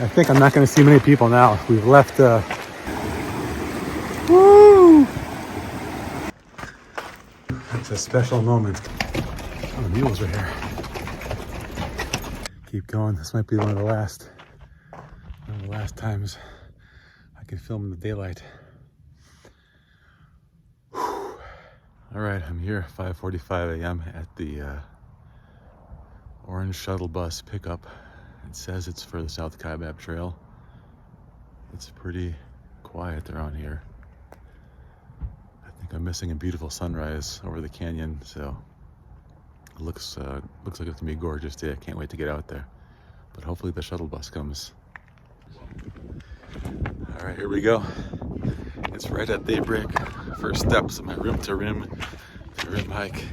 I think I'm not going to see many people now. We've left. Woo! It's a special moment. Oh, the mules are here. Keep going. This might be one of the last times I can film in the daylight. Whew. All right, I'm here 5:45 a.m. at the orange shuttle bus pickup. It says it's for the South Kaibab Trail. It's pretty quiet around here. I think I'm missing a beautiful sunrise over the canyon, so it looks like it's gonna be a gorgeous day. I can't wait to get out there. But hopefully the shuttle bus comes. All right, here we go. It's right at daybreak. First steps of my rim to rim hike.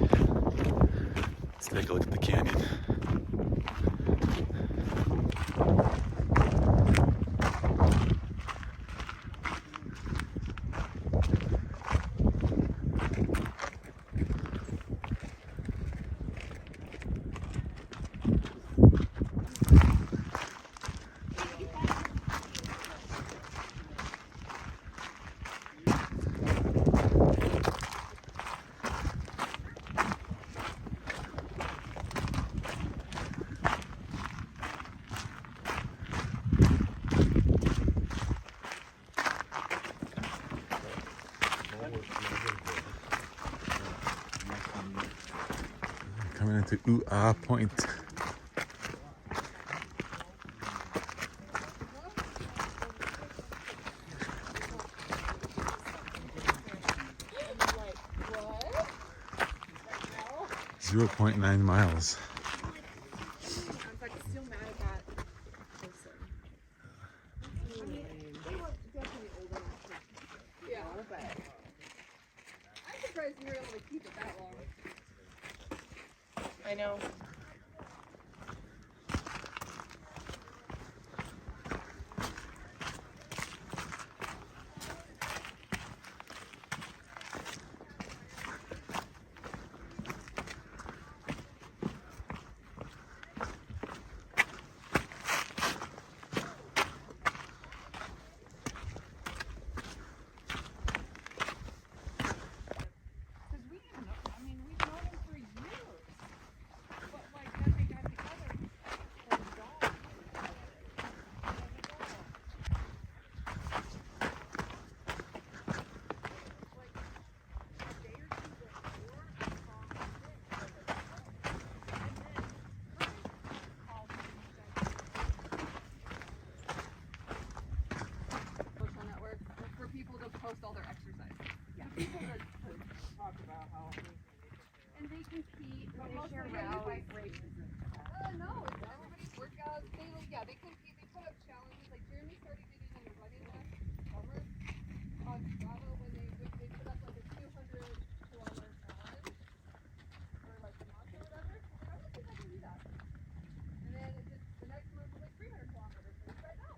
Let's take a look at the canyon. Coming into Aah Point. What? 0.9 miles. Yeah, but I'm surprised you were able to keep it that long. I know. Post all their exercise. Yeah. People that talk about how and they compete. They share rally races. No, it's everybody's workouts. They compete. They put up challenges. Like Jeremy started getting in the running last summer on Strava when they put up like a 200-kilometer challenge for like a month or whatever. I don't think I can do that. And then the next month was like 300 kilometers. So it's right now.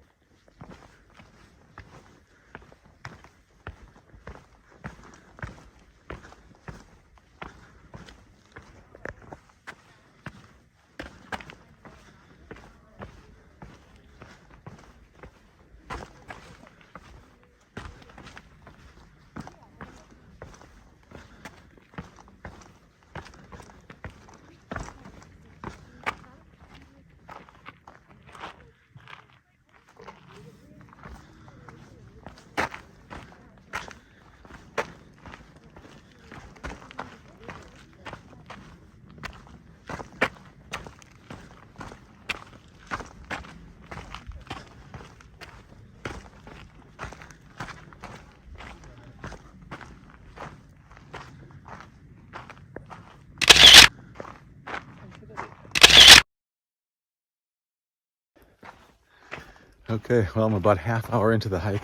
Okay, well, I'm about half hour into the hike.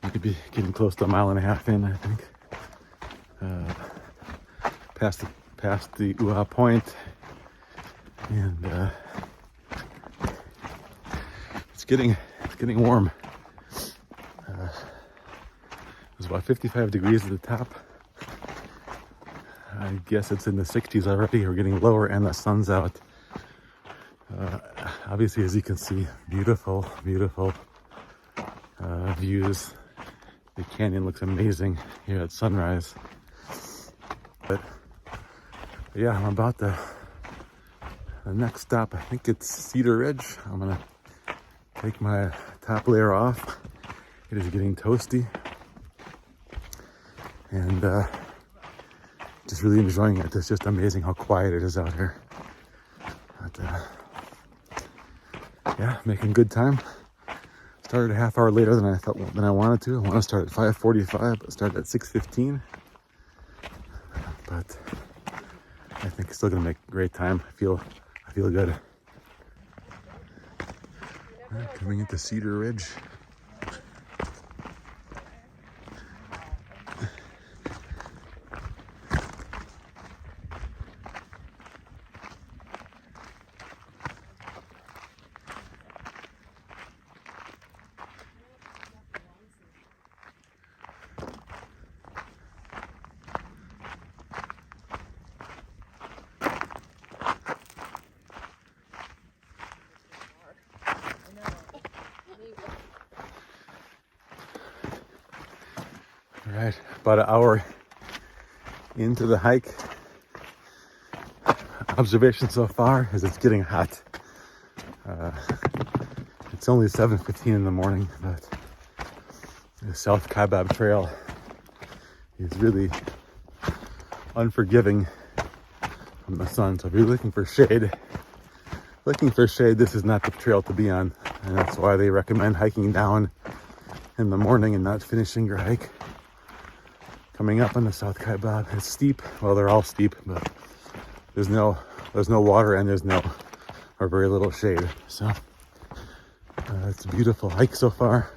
I could be getting close to a mile and a half in, I think. Past the Aah Point, and it's getting warm. It was about 55 degrees at the top. I guess it's in the 60s already. We're getting lower, and the sun's out. Obviously, as you can see, beautiful, beautiful views. The canyon looks amazing here at sunrise. But yeah, I'm about the next stop. I think it's Cedar Ridge. I'm gonna take my top layer off. It is getting toasty, and just really enjoying it. It's just amazing how quiet it is out here. But, yeah, making good time. Started a half hour later than I wanted to. I want to start at 5:45, but started at 6:15. But I think it's still gonna make great time. I feel good. Coming into Cedar Ridge. All right, about an hour into the hike. Observation so far is it's getting hot. It's only 7:15 in the morning, but the South Kaibab trail is really unforgiving from the sun. So if you're looking for shade, this is not the trail to be on. And that's why they recommend hiking down in the morning and not finishing your hike. Coming up on the South Kaibab, it's steep. Well, they're all steep, but there's no water and there's no or very little shade. So it's a beautiful hike so far.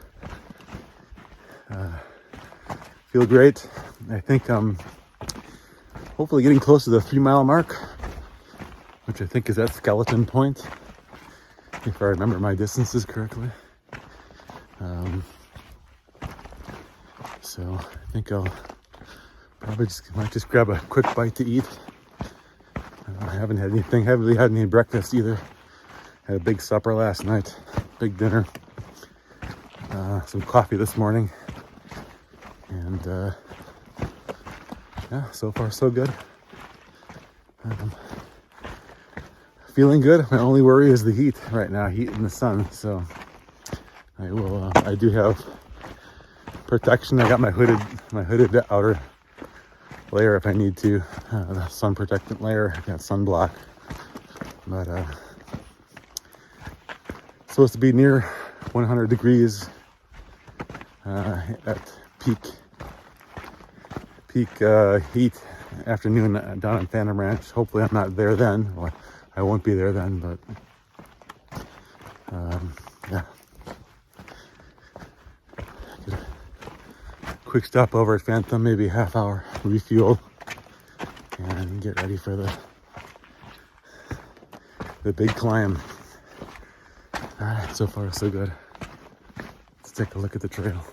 Feel great. I think I'm hopefully getting close to the 3-mile mark, which I think is at Skeleton Point, if I remember my distances correctly. So I think I'll probably might just grab a quick bite to eat. I haven't had anything, haven't really had any breakfast either. Had a big supper last night, big dinner, some coffee this morning, and yeah, so far so good. Feeling good. My only worry is the heat right now, heat in the sun. So I do have protection. I got my hooded outer layer if I need to, the sun protectant layer. I got sunblock, but supposed to be near 100 degrees at peak heat afternoon down in Phantom Ranch. Hopefully I'm not there then. Well, I won't be there then, but yeah. Quick stop over at Phantom, maybe a half hour, refuel, and get ready for the big climb. All right, so far so good. Let's take a look at the trail.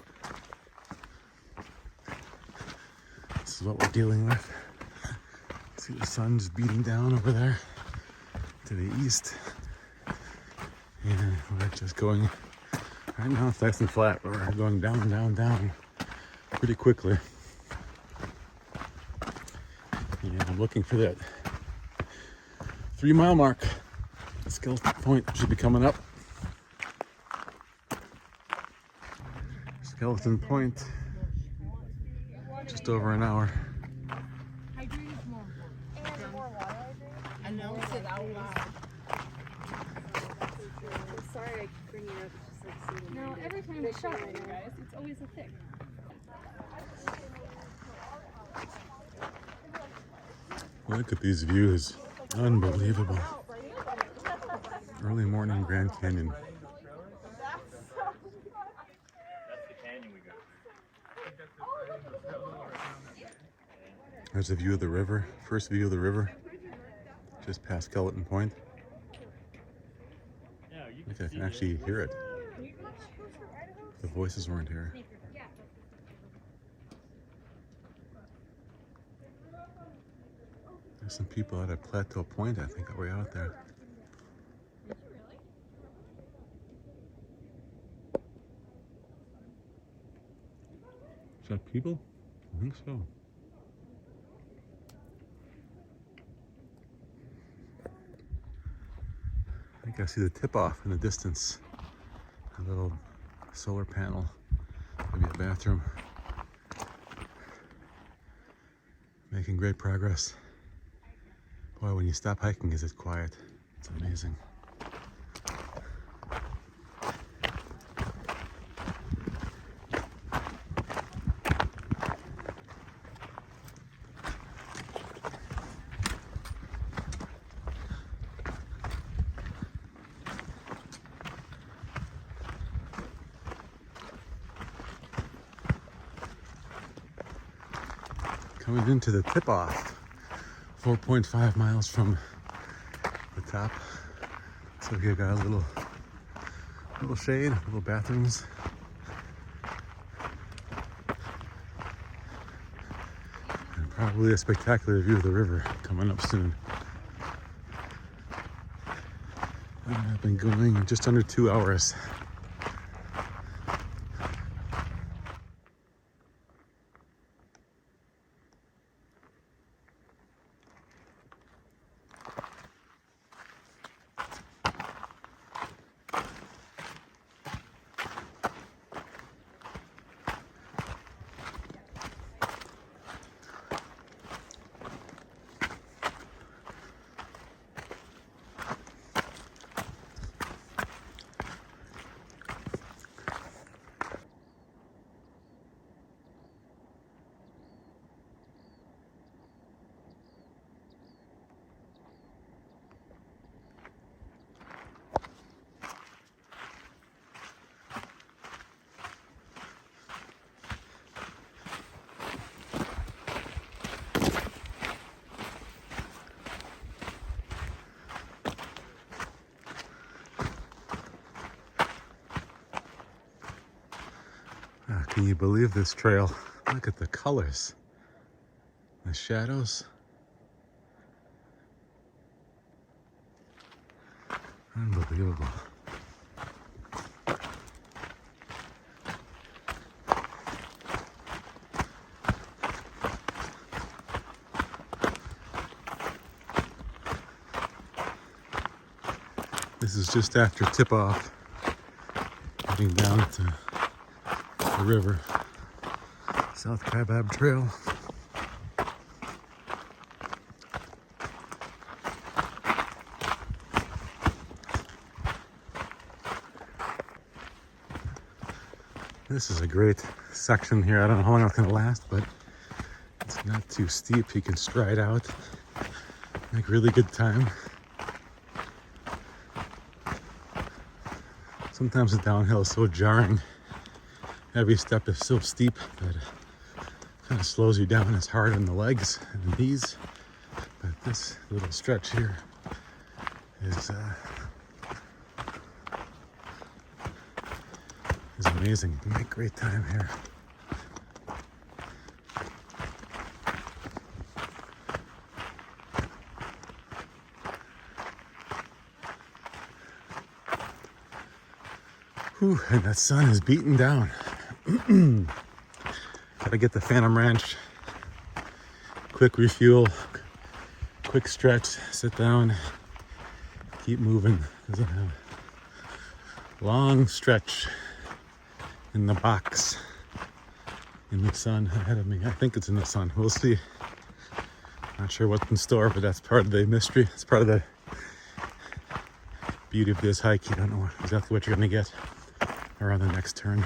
This is what we're dealing with. See the sun just beating down over there to the east. And we're just going, right now it's nice and flat, but we're going down, down, down pretty quickly. And I'm looking for that 3-mile mark. Skeleton Point should be coming up. Skeleton Point, just over an hour. Sorry I keep bringing it up. It's just like seeing. No, every time we shot you guys, it's always a thing. Look at these views. Unbelievable. Early morning Grand Canyon. There's a view of the river. First view of the river. Just past Skeleton Point. I can actually hear it. The voices weren't here. There's some people out at Plateau Point, I think, way out there. that people? I think so. I think I see the tip off in the distance. A little solar panel, maybe a bathroom. Making great progress. Boy, when you stop hiking, is it quiet? It's amazing. Coming into the tip-off, 4.5 miles from the top. So here got a little shade, little bathrooms. And probably a spectacular view of the river coming up soon. I've been going just under 2 hours. Can you believe this trail? Look at the colors, the shadows. Unbelievable. This is just after tip-off, heading down to the river, South Kaibab Trail. This is a great section here. I don't know how long it's going to last, but it's not too steep. You can stride out, make really good time. Sometimes the downhill is so jarring. Every step is so steep that it kind of slows you down. It's hard on the legs and the knees. But this little stretch here is amazing. You make great time here. Whew, and that sun is beating down. Gotta get the Phantom Ranch. Quick refuel, quick stretch, sit down, keep moving. There's a long stretch in the box in the sun ahead of me. I think it's in the sun. We'll see. Not sure what's in store, but that's part of the mystery. It's part of the beauty of this hike. You don't know exactly what you're going to get around the next turn.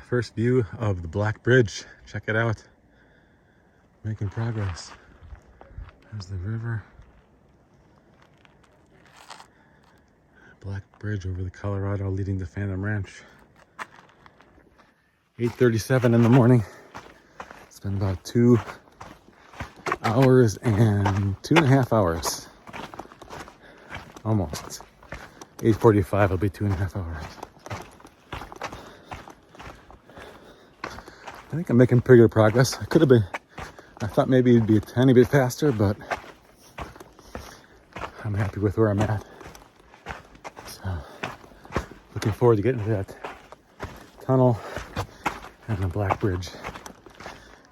First view of the Black Bridge. Check it out. Making progress. There's the river. Black Bridge over the Colorado leading to Phantom Ranch. 8:37 in the morning. It's been about 2 hours and 2.5 hours. Almost. 8:45 will be 2.5 hours. I think I'm making pretty good progress. I thought maybe it'd be a tiny bit faster, but I'm happy with where I'm at. So, looking forward to getting to that tunnel and the Black Bridge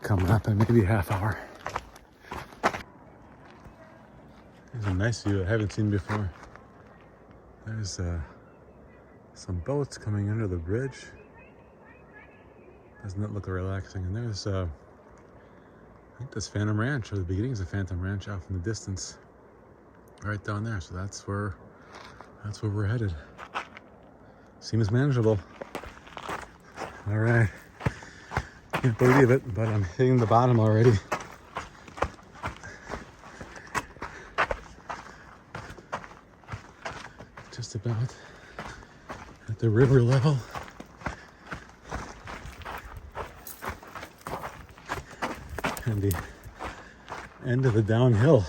coming up in maybe a half hour. There's a nice view I haven't seen before. There's some boats coming under the bridge. Doesn't that look relaxing? And there's, I think that's Phantom Ranch, or the beginnings of Phantom Ranch out in the distance, right down there. So that's where we're headed. Seems manageable. All right. Can't believe it, but I'm hitting the bottom already. Just about at the river level. And the end of the downhill,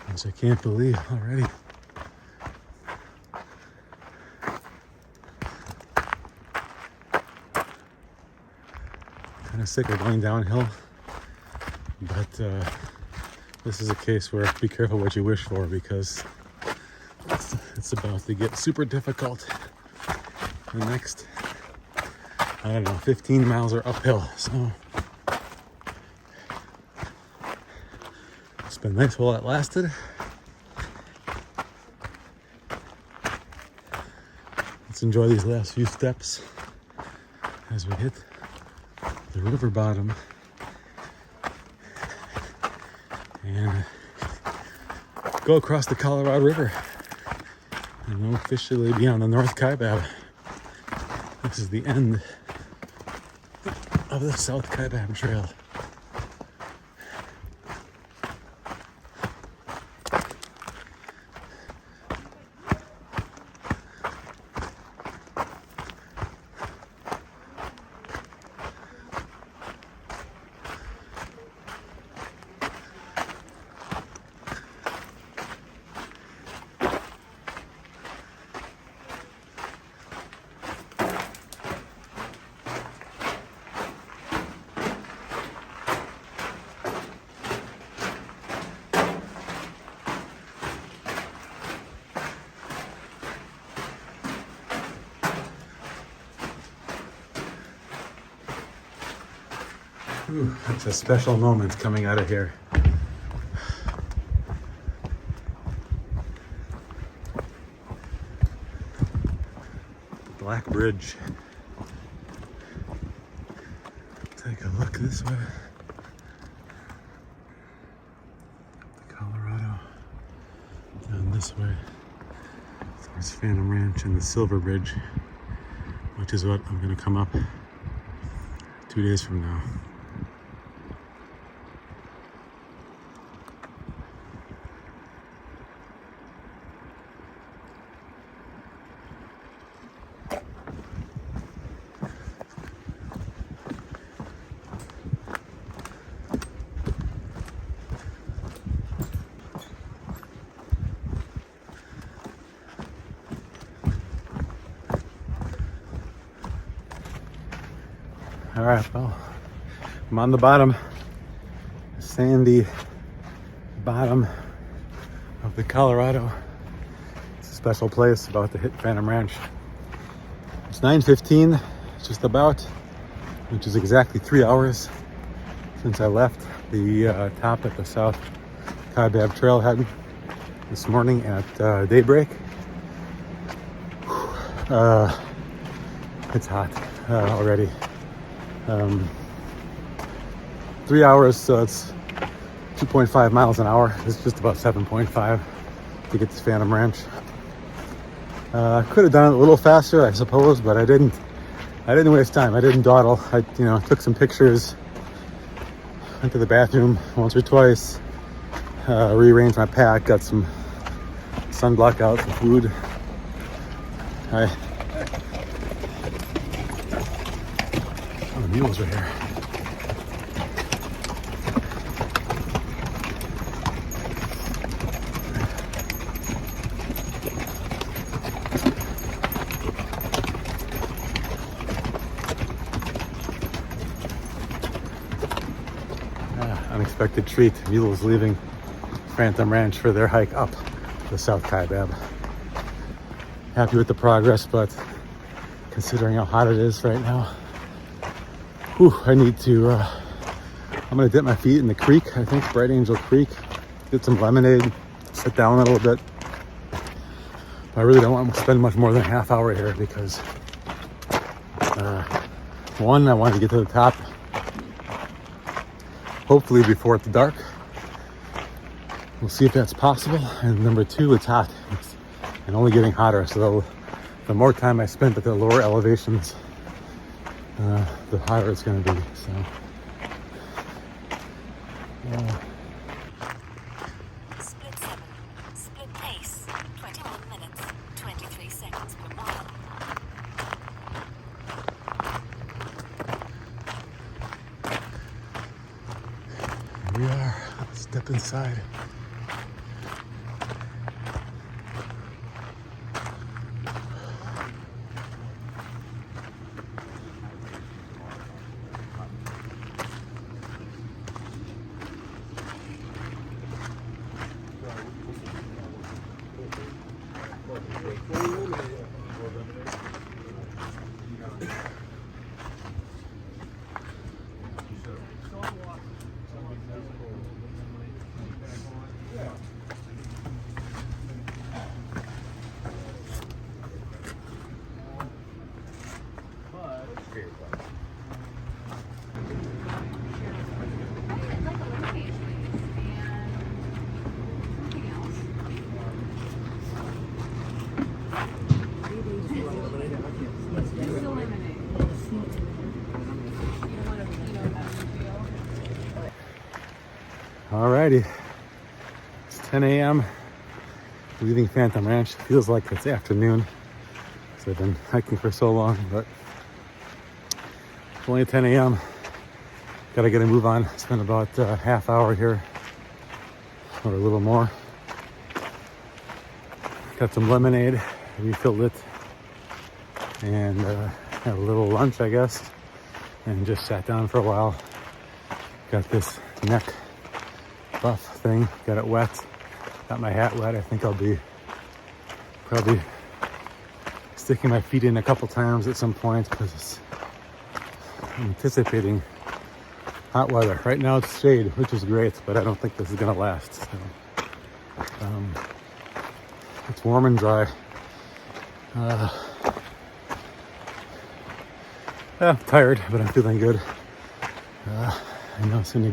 which I can't believe already. Kind of sick of going downhill, but this is a case where be careful what you wish for, because it's about to get super difficult. The next, I don't know, 15 miles are uphill, so it's been nice while it lasted. Let's enjoy these last few steps as we hit the river bottom and go across the Colorado River and we'll officially be on the North Kaibab. This is the end of the South Kaibab Trail. Ooh, it's a special moment coming out of here. The Black Bridge. Take a look this way. The Colorado. Down this way. There's Phantom Ranch and the Silver Bridge, which is what I'm going to come up 2 days from now. All right, well, I'm on the bottom, sandy bottom of the Colorado. It's a special place, about to hit Phantom Ranch. It's 9:15, just about, which is exactly 3 hours since I left the top at the South Kaibab Trailhead this morning at daybreak. It's hot already. 3 hours, so it's 2.5 miles an hour. It's just about 7.5 to get to Phantom Ranch. Could have done it a little faster, I suppose, but I didn't waste time. I didn't dawdle. I took some pictures, went to the bathroom once or twice, rearranged my pack, got some sunblock out, some food. Oh, the mules are here. Unexpected treat. Mules leaving Phantom Ranch for their hike up the South Kaibab. Happy with the progress, but considering how hot it is right now, I need to, I'm gonna dip my feet in the creek, I think, Bright Angel Creek, get some lemonade, sit down a little bit. But I really don't want to spend much more than a half hour here because, one, I want to get to the top, hopefully before it's dark. We'll see if that's possible. And number two, it's hot and only getting hotter. So the more time I spend at the lower elevations, the hotter it's going to be. So, Split 7, split pace, 21 minutes, 23 seconds per mile. Here we are. Let's step inside. Alrighty, it's 10 a.m. leaving Phantom Ranch. Feels like it's afternoon because I've been hiking for so long, but it's only 10 a.m. Gotta get a move on. Spent about a half hour here or a little more. Got some lemonade, refilled it, and had a little lunch, I guess, and just sat down for a while. Got this neck buff thing, got it wet, got my hat wet. I think I'll be probably sticking my feet in a couple times at some point because I'm anticipating hot weather. Right now it's shade, which is great, but I don't think this is gonna last. So, it's warm and dry. I'm tired, but I'm feeling good. I know it's gonna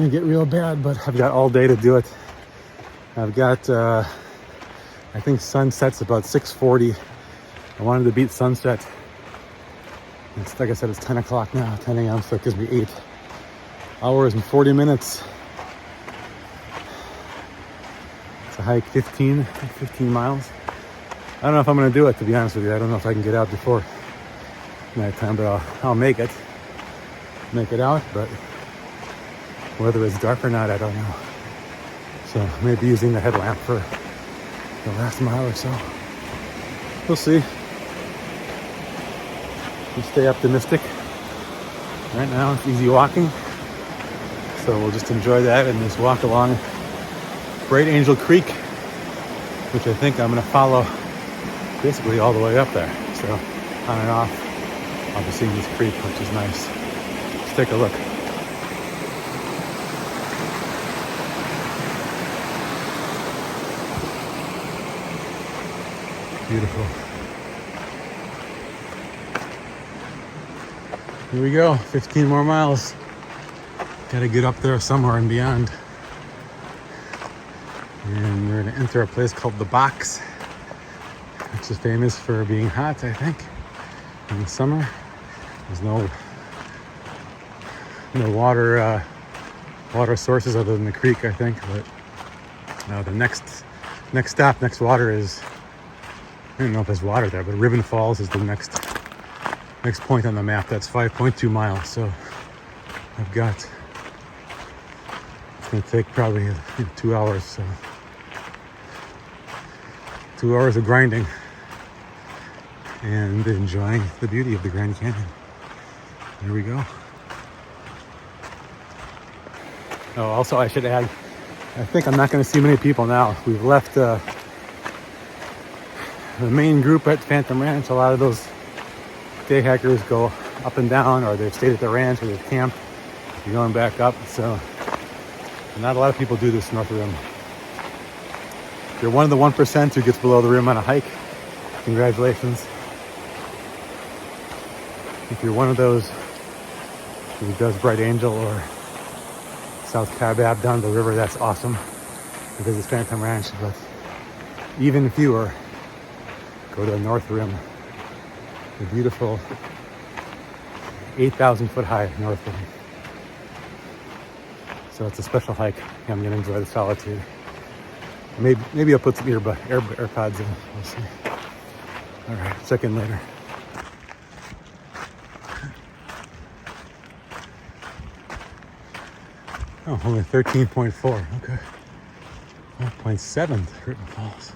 get real bad, but I've got all day to do it. I've got, I think sunset's about 6:40. I wanted to beat sunset. It's, like I said, it's 10 o'clock now, 10 a.m., so it gives me 8 hours and 40 minutes. It's a hike 15 miles. I don't know if I'm gonna do it, to be honest with you. I don't know if I can get out before nighttime, but I'll make it out, but whether it's dark or not, I don't know. So maybe using the headlamp for the last mile or so. We'll see. We stay optimistic. Right now it's easy walking, so we'll just enjoy that and just walk along Bright Angel Creek, which I think I'm gonna follow basically all the way up there. So on and off, I'll be seeing this creek, which is nice. Let's take a look. Beautiful. Here we go, 15 more miles. Gotta get up there somewhere and beyond. And we're gonna enter a place called The Box, which is famous for being hot, I think, in the summer. There's no water sources other than the creek, I think, but the next stop, next water is, I don't know if there's water there, but Ribbon Falls is the next Next point on the map, that's 5.2 miles. So I've got, it's gonna take probably 2 hours. So 2 hours of grinding and enjoying the beauty of the Grand Canyon. Here we go. Oh, also I should add, I think I'm not going to see many people now. We've left the main group at Phantom Ranch. A lot of those day hikers go up and down, or they've stayed at the ranch, or they've camped. You're going back up, so not a lot of people do this north of rim. If you're one of the 1% who gets below the rim on a hike, congratulations. If you're one of those who does Bright Angel or South Kaibab down the river, that's awesome, because it's Phantom Ranch. But even fewer go to the North Rim, the beautiful 8,000 foot high North Rim. So it's a special hike. I'm gonna enjoy the solitude. Maybe I'll put some AirPods in. We'll see. All right, check in later. Oh, only 13.4. Okay. 5.7 Curtain Falls.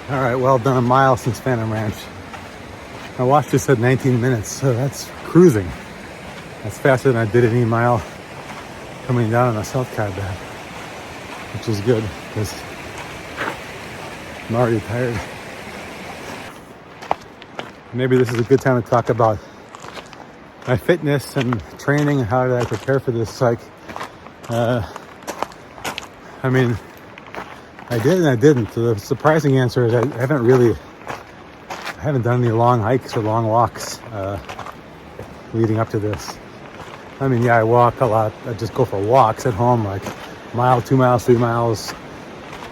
All right, well done, a mile since Phantom Ranch. My watch just said 19 minutes, so that's cruising. That's faster than I did any mile coming down on the South Kaibab, which is good because I'm already tired. Maybe this is a good time to talk about my fitness and training and how did I prepare for this hike. I mean, I did and I didn't. So the surprising answer is I haven't done any long hikes or long walks leading up to this. I mean, yeah, I walk a lot. I just go for walks at home, like a mile, 2 miles, 3 miles,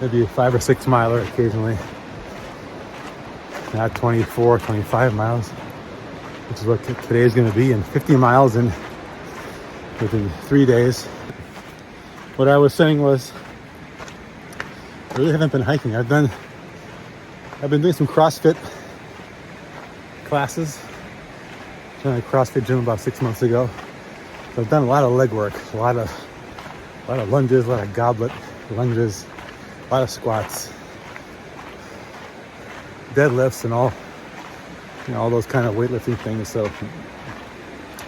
maybe a 5 or 6 miler occasionally. Not 24, 25 miles, which is what today is going to be, and 50 miles within 3 days. What I was saying was, I really haven't been hiking. I've been doing some CrossFit classes. Joined a CrossFit gym about 6 months ago. So I've done a lot of leg work, a lot of lunges, a lot of goblet lunges, a lot of squats, deadlifts, and all those kind of weightlifting things. So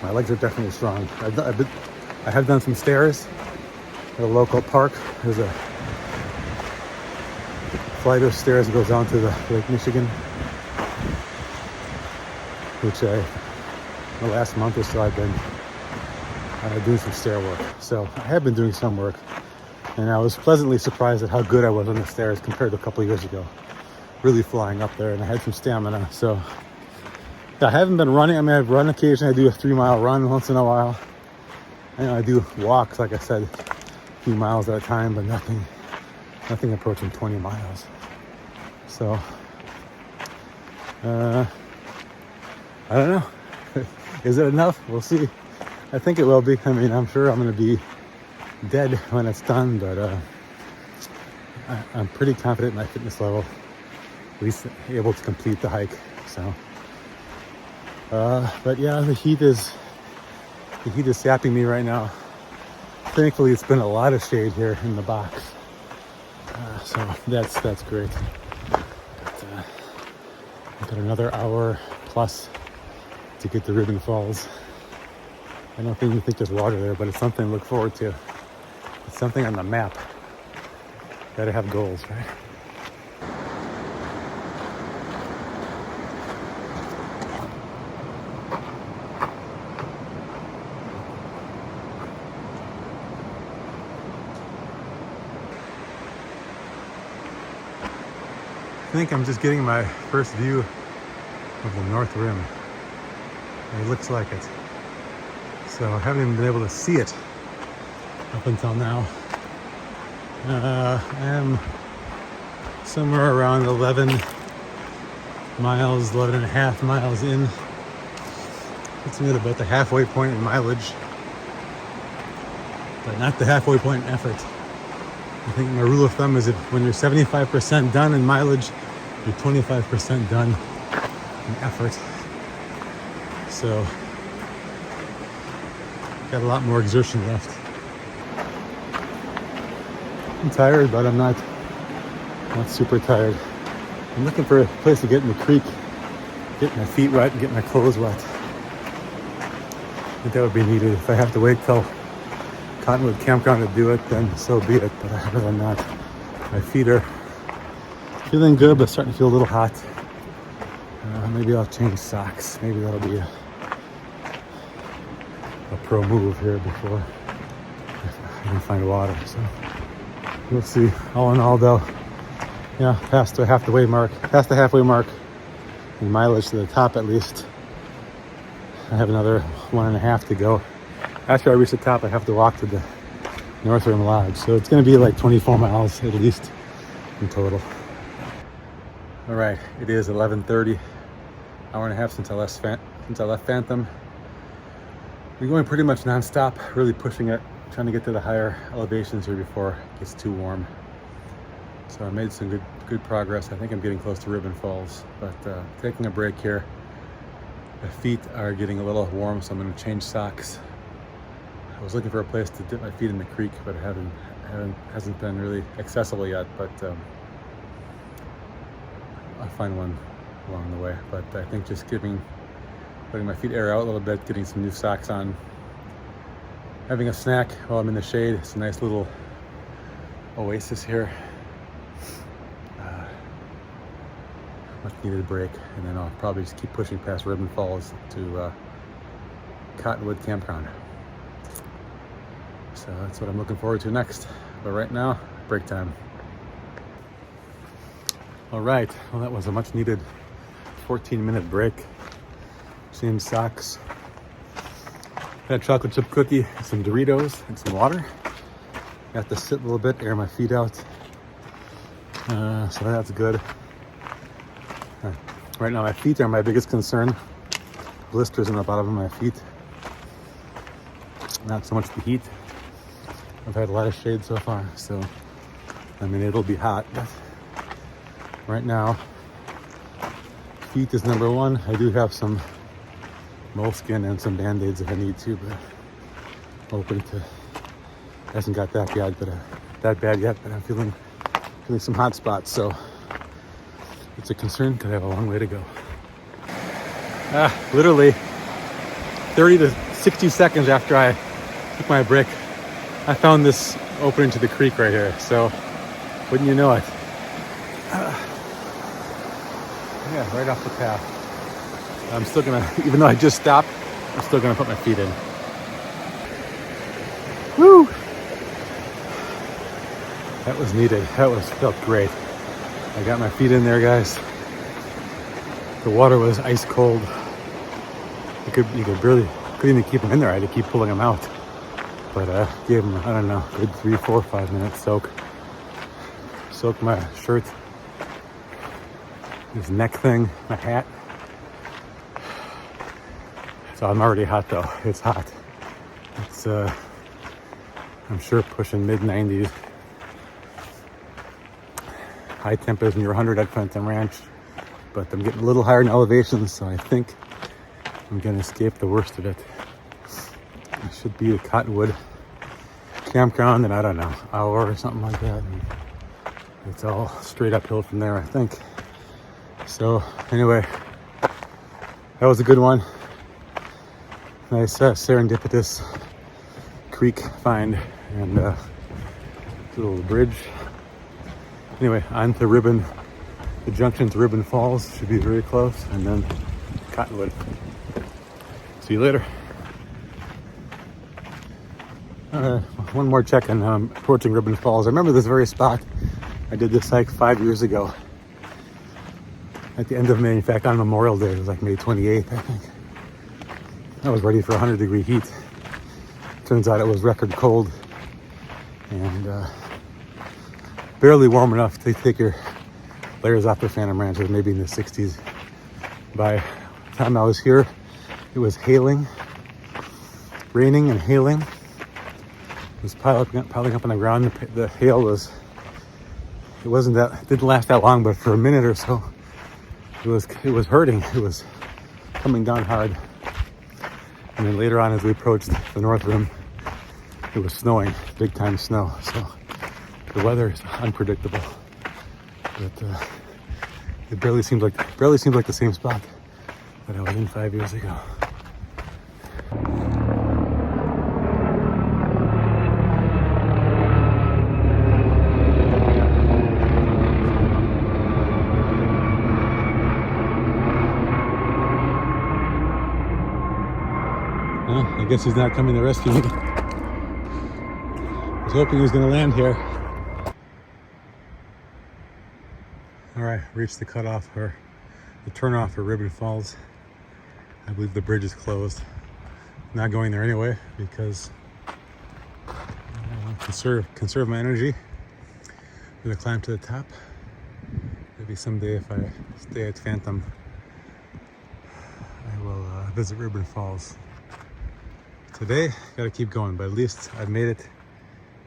my legs are definitely strong. I have done some stairs at a local park. There's a flight of stairs that goes down to the Lake Michigan, which the last month or so I've been doing some stair work. So I have been doing some work, and I was pleasantly surprised at how good I was on the stairs compared to a couple of years ago. Really flying up there, and I had some stamina. So I haven't been running. I mean, I've run occasionally. I do a 3 mile run once in a while. I do walks, like I said, a few miles at a time, but nothing approaching 20 miles. So, I don't know. Is it enough? We'll see. I think it will be. I mean, I'm sure I'm going to be dead when it's done, but I'm pretty confident in my fitness level, at least able to complete the hike. So, but yeah, the heat is sapping me right now. Thankfully, it's been a lot of shade here in the box. So that's great. But, I've got another hour plus to get to Ribbon Falls. I don't even think there's water there, but it's something to look forward to. It's something on the map. Gotta have goals, right? I think I'm just getting my first view of the North Rim. It looks like it. So I haven't even been able to see it up until now. I am somewhere around 11 miles, 11 and a half miles in. It's at about the halfway point in mileage, but not the halfway point in effort. I think my rule of thumb is if when you're 75% done in mileage, you're 25% done in effort. So, got a lot more exertion left. I'm tired, but I'm not super tired. I'm looking for a place to get in the creek, get my feet wet and get my clothes wet. I think that would be needed. If I have to wait till Cottonwood Campground to do it, then so be it, but other than that, my feet are feeling good, but starting to feel a little hot. Maybe I'll change socks. Maybe that'll be a pro move here before I can find water. So we'll see. All in all, though, yeah, past the halfway mark in mileage to the top at least. I have another 1.5 to go. After I reach the top, I have to walk to the North Rim Lodge. So it's going to be like 24 miles at least in total. All right, it is 11:30. Hour and a half since I left Phantom. We're going pretty much nonstop, really pushing it, trying to get to the higher elevations here before it gets too warm. So I made some good progress. I think I'm getting close to Ribbon Falls, but taking a break here. My feet are getting a little warm, so I'm going to change socks. I was looking for a place to dip my feet in the creek, but it hasn't been really accessible yet, but I'll find one along the way. But I think just letting my feet air out a little bit, getting some new socks on, having a snack while I'm in the shade. It's a nice little oasis here. Much needed break, and then I'll probably just keep pushing past Ribbon Falls to Cottonwood Campground. So that's what I'm looking forward to next. But right now, break time. All right, well, that was a much needed 14-minute break. Same socks. Had a chocolate chip cookie, some Doritos, and some water. Got to sit a little bit, air my feet out. So that's good. Right now my feet are my biggest concern. Blisters in the bottom of my feet. Not so much the heat. I've had a lot of shade so far, so I mean it'll be hot, but right now feet is number one. I do have some moleskin and some band-aids if I need to, but hoping to hasn't got that bad yet, but I'm feeling some hot spots, so it's a concern because I have a long way to go. Literally 30 to 60 seconds after I took my break, I found this opening to the creek right here. So wouldn't you know it? Yeah, right off the path. I'm still gonna, even though I just stopped, I'm still gonna put my feet in. Woo! That was needed. Felt great. I got my feet in there, guys. The water was ice cold. You couldn't even keep them in there. I had to keep pulling them out. But gave them, I don't know, good 3, 4, 5 minutes soak. Soaked my shirt, this neck thing, my hat. So I'm already hot though. It's hot. It's I'm sure pushing mid-90s. High temp is near 100 at Phantom Ranch, but I'm getting a little higher in elevation, so I think I'm gonna escape the worst of it. It should be a Cottonwood Campground in, I don't know, hour or something like that. And it's all straight uphill from there, I think. So anyway, that was a good one. Nice serendipitous creek find and little bridge. Anyway, on to Ribbon. The junction to Ribbon Falls should be very close, and then Cottonwood. See you later. One more check-in. Approaching Ribbon Falls. I remember this very spot. I did this hike 5 years ago. at the end of May. In fact, on Memorial Day, it was like May 28th, I think. I was ready for 100-degree heat. Turns out it was record cold and barely warm enough to take your layers off the Phantom Ranches, maybe in the 60s. By the time I was here, it was hailing, raining and hailing. It was piling up on the ground. The hail was, it didn't last that long, but for a minute or so, it was hurting. It was coming down hard. And then later on, as we approached the North Rim, it was snowing, big time snow. So the weather is unpredictable. But it barely seems like the same spot that I was in 5 years ago. Well, I guess he's not coming to rescue me. I was hoping he was going to land here. All right, reached the cutoff or the turnoff for Ribbon Falls. I believe the bridge is closed. Not going there anyway because conserve my energy. I'm gonna climb to the top. Maybe someday if I stay at Phantom, I will visit Ribbon Falls. Today, gotta keep going, but at least I've made it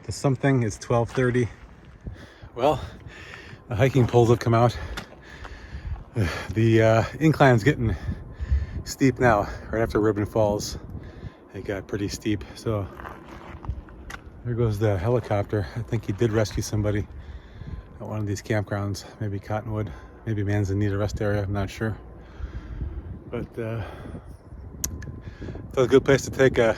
to something. It's 12:30. Well, the hiking poles have come out. The incline's getting steep now. Right after Ribbon Falls, it got pretty steep. So there goes the helicopter. I think he did rescue somebody at one of these campgrounds, maybe Cottonwood, maybe Manzanita rest area, I'm not sure. But it's a good place to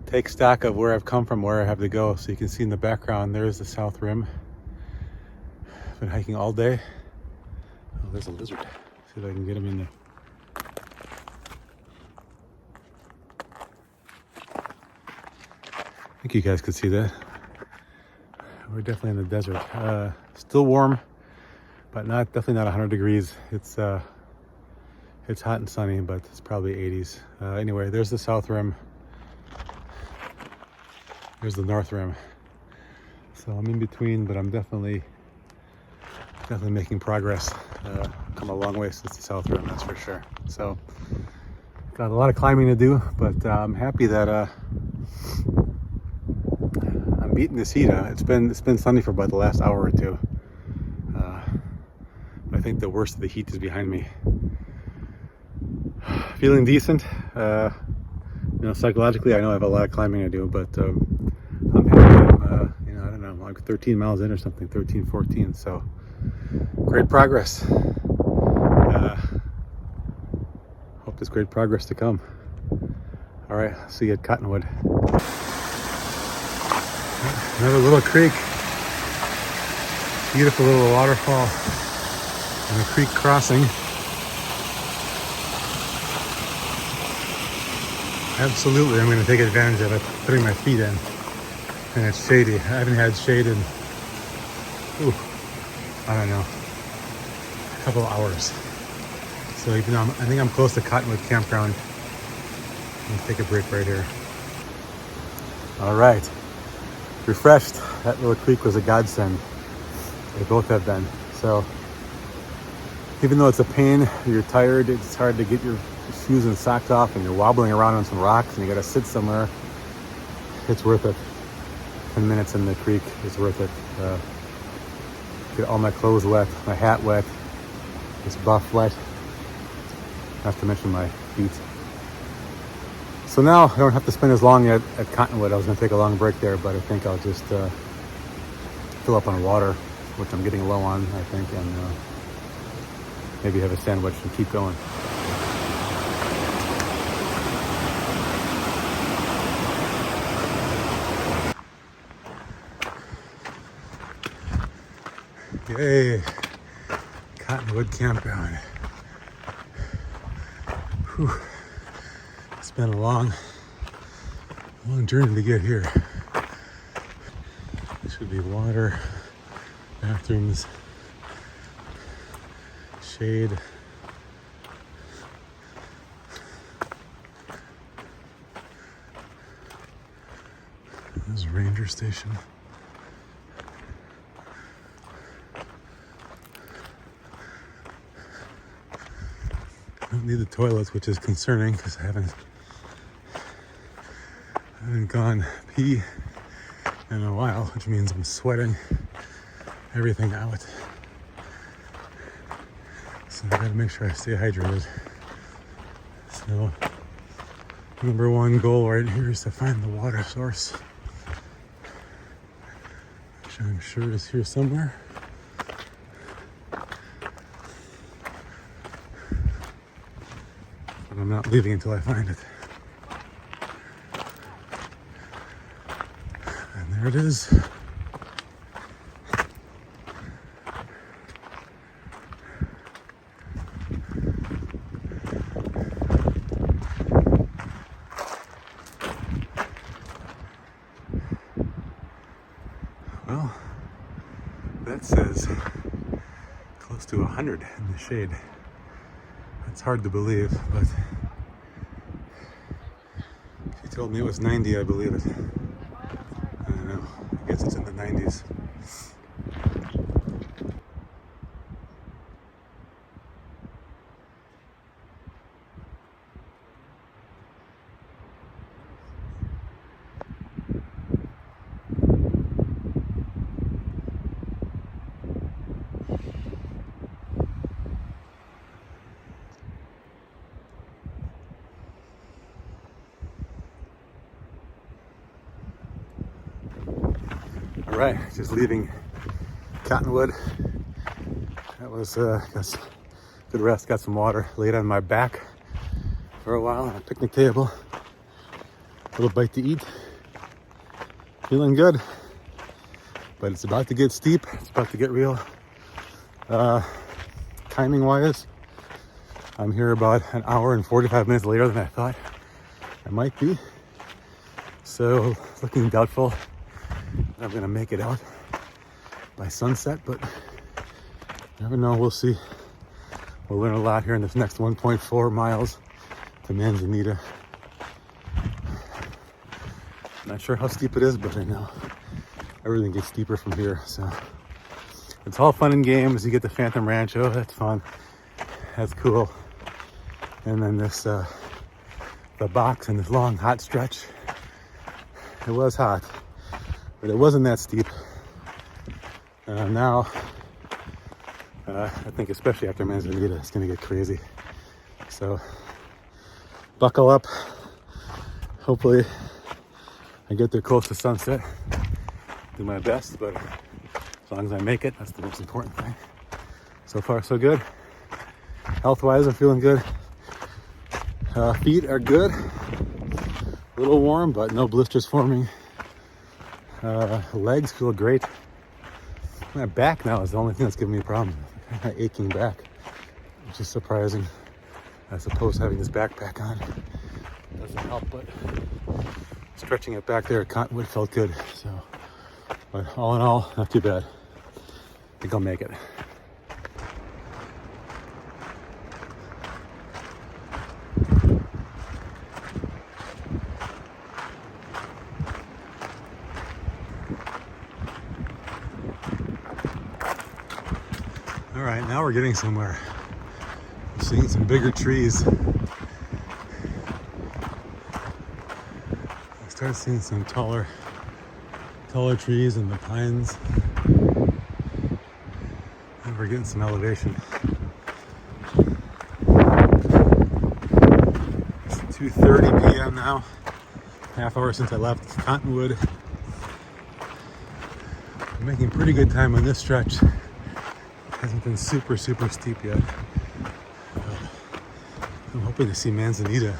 take stock of where I've come from, where I have to go. So you can see in the background, there's the South Rim. I've been hiking all day. Oh, there's a lizard. See if I can get him in there. I think you guys could see that. We're definitely in the desert. Still warm, but definitely not 100 degrees. It's hot and sunny, but it's probably 80s. Anyway, there's the South Rim. There's the North Rim. So I'm in between, but I'm definitely making progress. Come a long way since the South Rim, that's for sure. So got a lot of climbing to do, but I'm happy that I'm beating this heat. It's been sunny for about the last hour or two. I think the worst of the heat is behind me. Feeling decent. Psychologically, I know I have a lot of climbing to do, but I'm happy. I don't know, like 13 miles in or something, 13, 14. So great progress. Hope there's great progress to come. All right, see you at Cottonwood. Another little creek. Beautiful little waterfall and a creek crossing. Absolutely, I'm going to take advantage of it, putting my feet in. And it's shady. I haven't had shade in, I don't know, a couple of hours. So even though I think I'm close to Cottonwood Campground, I'm going to take a break right here. All right, refreshed. That little creek was a godsend. They both have been. So even though it's a pain, you're tired, it's hard to get your shoes and socks off, and you're wobbling around on some rocks and you gotta sit somewhere, it's worth it. 10 minutes in the creek is worth it. Get all my clothes wet, my hat wet, this buff wet, not to mention my feet. So now I don't have to spend as long at Cottonwood. I was gonna take a long break there, but I think I'll just fill up on water, which I'm getting low on, I think, and maybe have a sandwich and keep going. Yay, Cottonwood Campground. Whew. It's been a long journey to get here. There should be water, bathrooms. shade. There's a ranger station. I don't need the toilets, which is concerning because I haven't gone pee in a while, which means I'm sweating everything out. So I gotta make sure I stay hydrated. So number one goal right here is to find the water source, which I'm sure is here somewhere. But I'm not leaving until I find it. And there it is. Well, that says close to 100 in the shade. That's hard to believe, but if you told me it was 90, I believe it. I don't know. I guess it's in the 90s. All right, just leaving Cottonwood. That was got good rest, got some water, laid on my back for a while on a picnic table. A little bite to eat. Feeling good, but it's about to get steep. It's about to get real. Timing wise, I'm here about an hour and 45 minutes later than I thought I might be. So looking doubtful I'm gonna make it out by sunset, but never know, we'll see. We'll learn a lot here in this next 1.4 miles to Manzanita. Not sure how steep it is, but I know everything gets steeper from here, so it's all fun and games. You get the Phantom Rancho, that's fun, that's cool. And then this the box and this long hot stretch. It was hot, but it wasn't that steep. Now, I think especially after Manzanita, it's gonna get crazy. So, buckle up. Hopefully, I get there close to sunset. Do my best, but as long as I make it, that's the most important thing. So far, so good. Health-wise, I'm feeling good. Feet are good. A little warm, but no blisters forming. Legs feel great. My back now is the only thing that's giving me a problem. My aching back, which is surprising. I suppose having this backpack on doesn't help, but stretching it back there at Cottonwood felt good. So, but all in all, not too bad. I think I'll make it. All right, now we're getting somewhere. I'm seeing some bigger trees. I started seeing some taller trees and the pines. And we're getting some elevation. It's 2:30 p.m. now. Half hour since I left Cottonwood. I'm making pretty good time on this stretch. Hasn't been super steep yet. I'm hoping to see Manzanita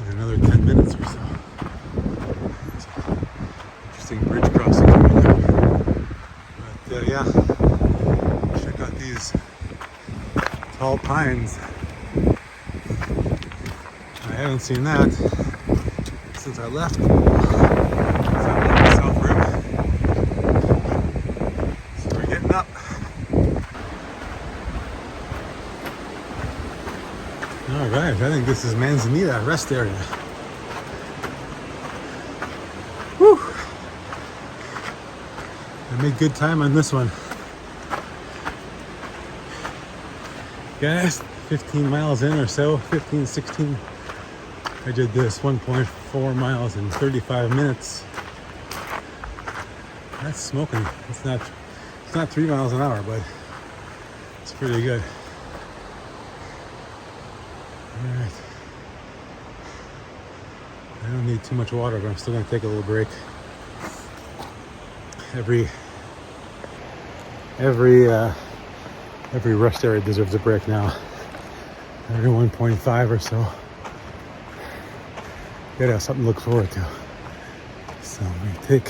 in another 10 minutes or so. It's an interesting bridge crossing coming up. But yeah, check out these tall pines. I haven't seen that since I left. South Rim. So we're getting up. All right, I think this is Manzanita rest area. Whew. I made good time on this one. Guys, 15 miles in or so, 15, 16. I did this 1.4 miles in 35 minutes. That's smoking. It's not 3 miles an hour, but it's pretty good. All right. I don't need too much water, but I'm still gonna take a little break. Every rest area deserves a break now. Every 1.5 or so. Gotta have something to look forward to. So I'm gonna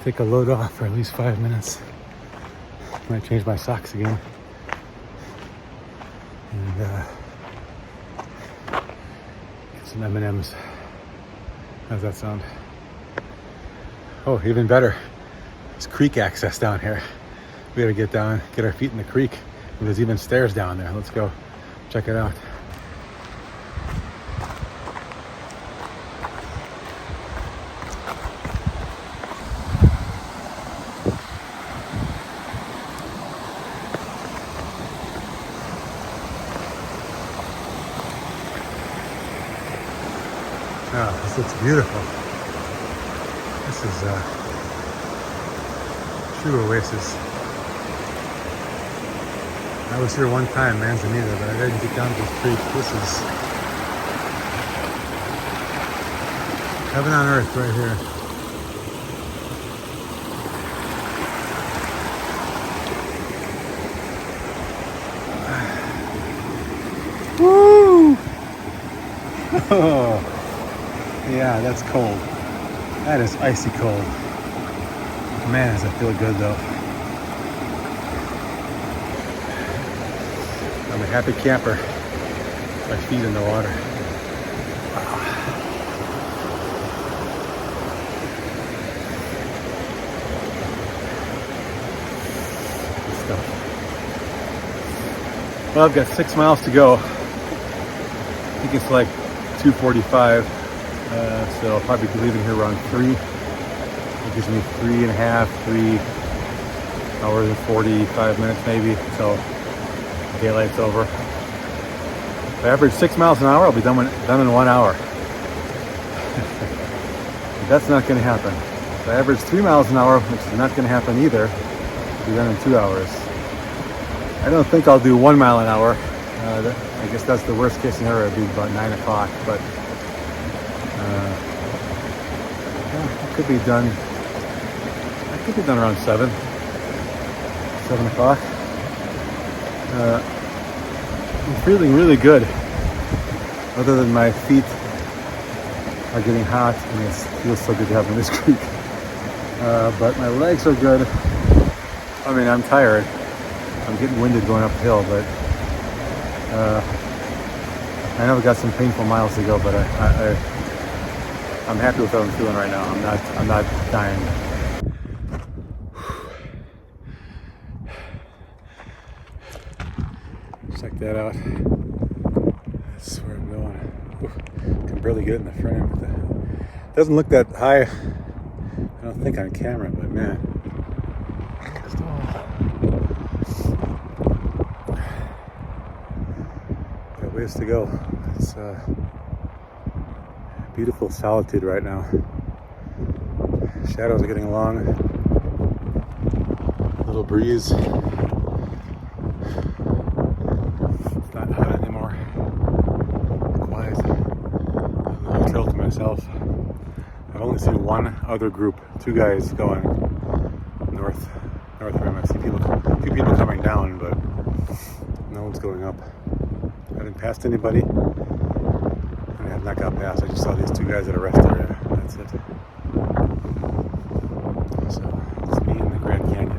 take a load off for at least 5 minutes. Might change my socks again. And get some M&Ms. How's that sound? Oh, even better. There's creek access down here. We gotta get down, get our feet in the creek. And there's even stairs down there. Let's go check it out. Oh, this looks beautiful. This is true oasis. I was here one time, Manzanita, but I didn't get down to this creek. This is heaven on earth right here. Woo! Oh. Yeah, that's cold. That is icy cold. Man, does it feel good though. I'm a happy camper. My feet in the water. Good stuff. Well, I've got 6 miles to go. I think it's like 2:45. So I'll probably be leaving here around 3. It gives me 3 hours and 45 minutes maybe until daylight's over. If I average 6 miles an hour, I'll be done in 1 hour. But that's not going to happen. If I average 3 miles an hour, which is not going to happen either, I'll be done in 2 hours. I don't think I'll do 1 mile an hour. I guess that's the worst case scenario. It'd be about 9 o'clock, but I could be done. I could be done around 7 o'clock. I'm feeling really good. Other than my feet are getting hot, and it feels so good to have in this creek. But my legs are good. I mean, I'm tired. I'm getting winded going uphill, but I know I've got some painful miles to go, but I'm happy with what I'm feeling right now. I'm not dying. Check that out. That's where I'm going. Ooh, can barely get it in the frame. It doesn't look that high. I don't think on camera, but man. Got ways to go. It's beautiful solitude right now. Shadows are getting long. Little breeze. It's not hot anymore. Quiet. A little trail to myself. I've only seen one other group, 2 guys going north rim. I see a few people coming down, but no one's going up. I haven't passed anybody. I have not got past. I just saw these 2 guys at a rest area. That's it. So it's me in the Grand Canyon.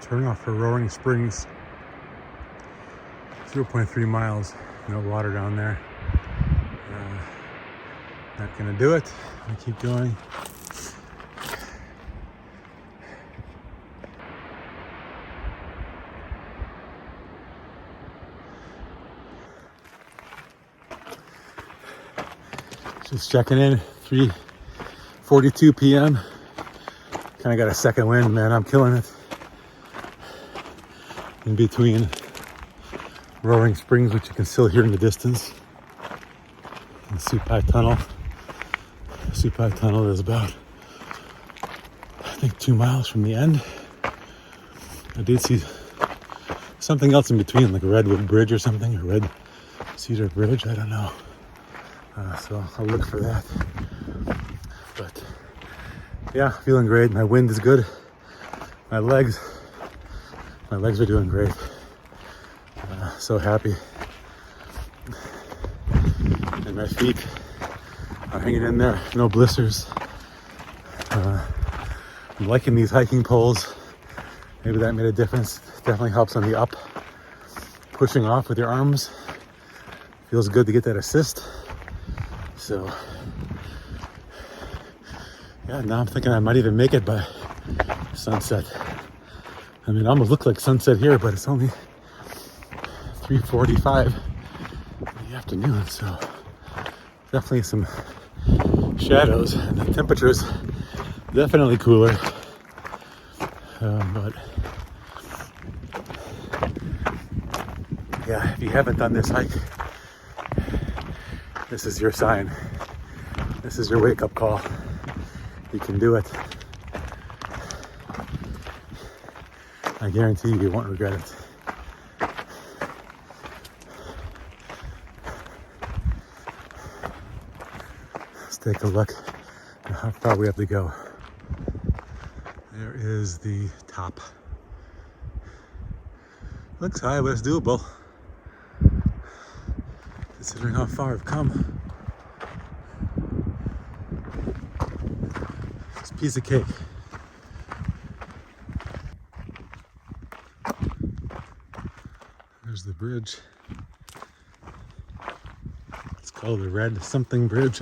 Turn off for Roaring Springs. 0.3 miles. No water down there. Not gonna do it. I keep going. Just checking in, 3:42 p.m. Kind of got a second wind, man. I'm killing it. In between Roaring Springs, which you can still hear in the distance, and Supai Tunnel. Supai Tunnel is about, I think, 2 miles from the end. I did see something else in between, like a Redwall Bridge or something, a Red Cedar Bridge. I don't know. So I'll look for that. But yeah, feeling great. My wind is good. My legs are doing great. So happy. And my feet are hanging in there. No blisters. I'm liking these hiking poles. Maybe that made a difference. Definitely helps on the up. Pushing off with your arms. Feels good to get that assist. So yeah, now I'm thinking I might even make it by sunset. I mean, it almost looks like sunset here, but it's only 3:45 in the afternoon, so definitely some shadows, and the temperature's definitely cooler. But yeah, if you haven't done this hike, this is your sign. This is your wake-up call. You can do it. I guarantee you won't regret it. Let's take a look at how far we have to go. There is the top. Looks high, but it's doable, considering how far I've come. It's a piece of cake. There's the bridge. It's called the Red something bridge.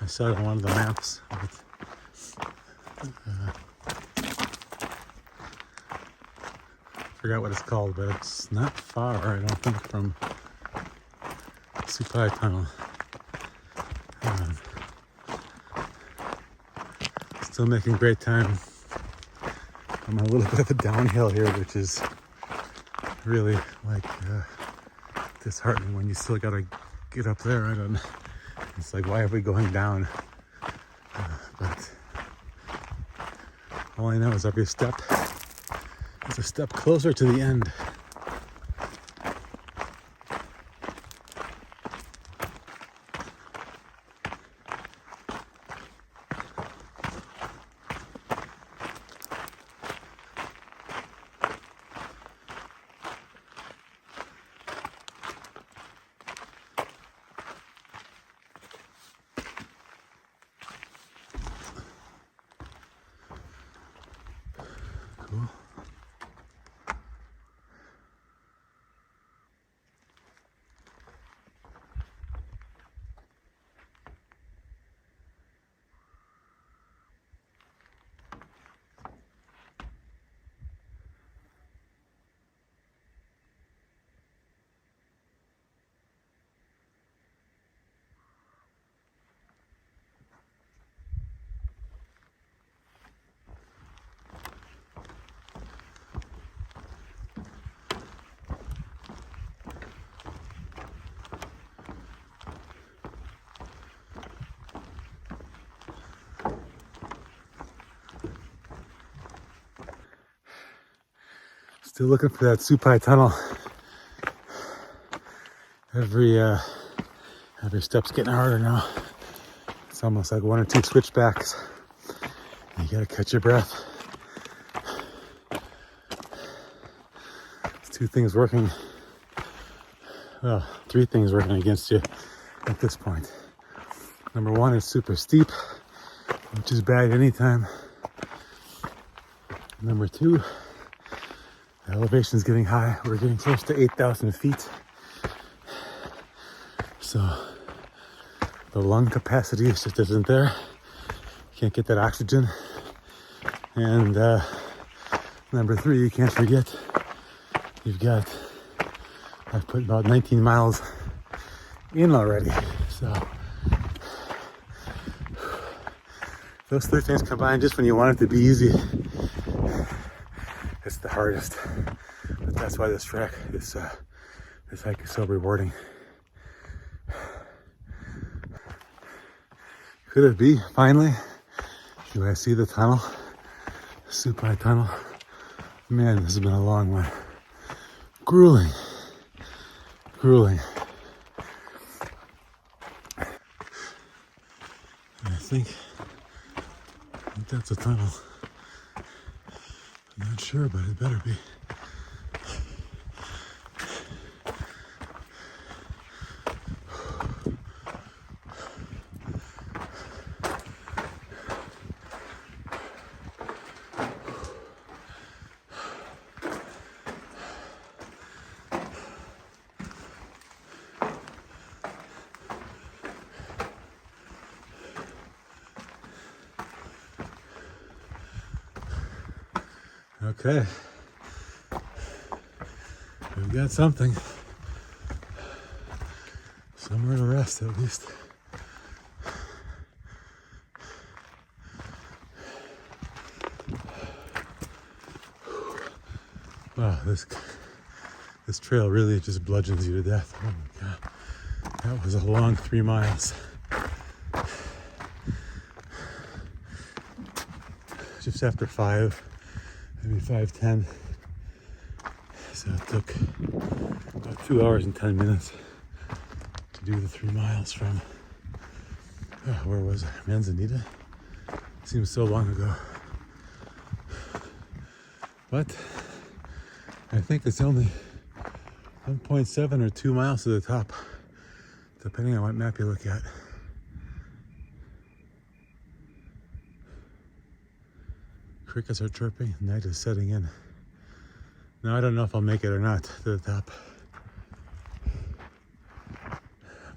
I saw it on one of the maps. Forgot what it's called, but it's not far, I don't think, from Supai Tunnel. Still making great time. I'm on a little bit of a downhill here, which is really like disheartening when you still gotta get up there. I don't know. It's like, why are we going down? But all I know is every step is a step closer to the end. Cool. Still looking for that Supai Tunnel. Every step's getting harder now. It's almost like 1 or 2 switchbacks. You gotta catch your breath. It's 2 things working. Well, 3 things working against you at this point. Number 1 is super steep, which is bad anytime. Number 2, the elevation is getting high. We're getting close to 8,000 feet. So The lung capacity just isn't there. Can't get that oxygen. And number 3, you can't forget, I've put about 19 miles in already. So those 3 things combined, just when you want it to be easy, it's the hardest. But that's why this track, this hike is so rewarding. Could it be, finally? Do I see the tunnel? Supai Tunnel. Man, this has been a long one. Grueling. Grueling. I think that's a tunnel. I'm not sure, but it better be. Okay, we've got something. Somewhere to rest at least. Wow, this trail really just bludgeons you to death. Oh my God, that was a long 3 miles. Just after 5. Maybe 5:10. So it took about 2 hours and 10 minutes to do the 3 miles from, where was it? Manzanita? Seems so long ago. But I think it's only 1.7 or 2 miles to the top, depending on what map you look at. Crickets are chirping, night is setting in. Now I don't know if I'll make it or not to the top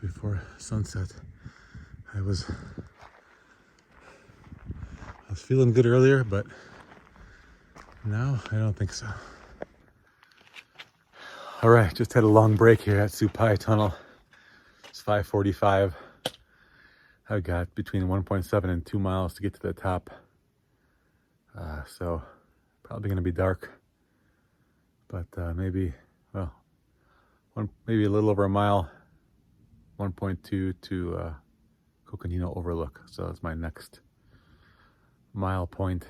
before sunset. I was feeling good earlier, but now I don't think so. All right, just had a long break here at Supai Tunnel. It's 5:45. I've got between 1.7 and 2 miles to get to the top. So probably gonna be dark, but maybe a little over a mile, 1.2 to Coconino Overlook. So that's my next mile point,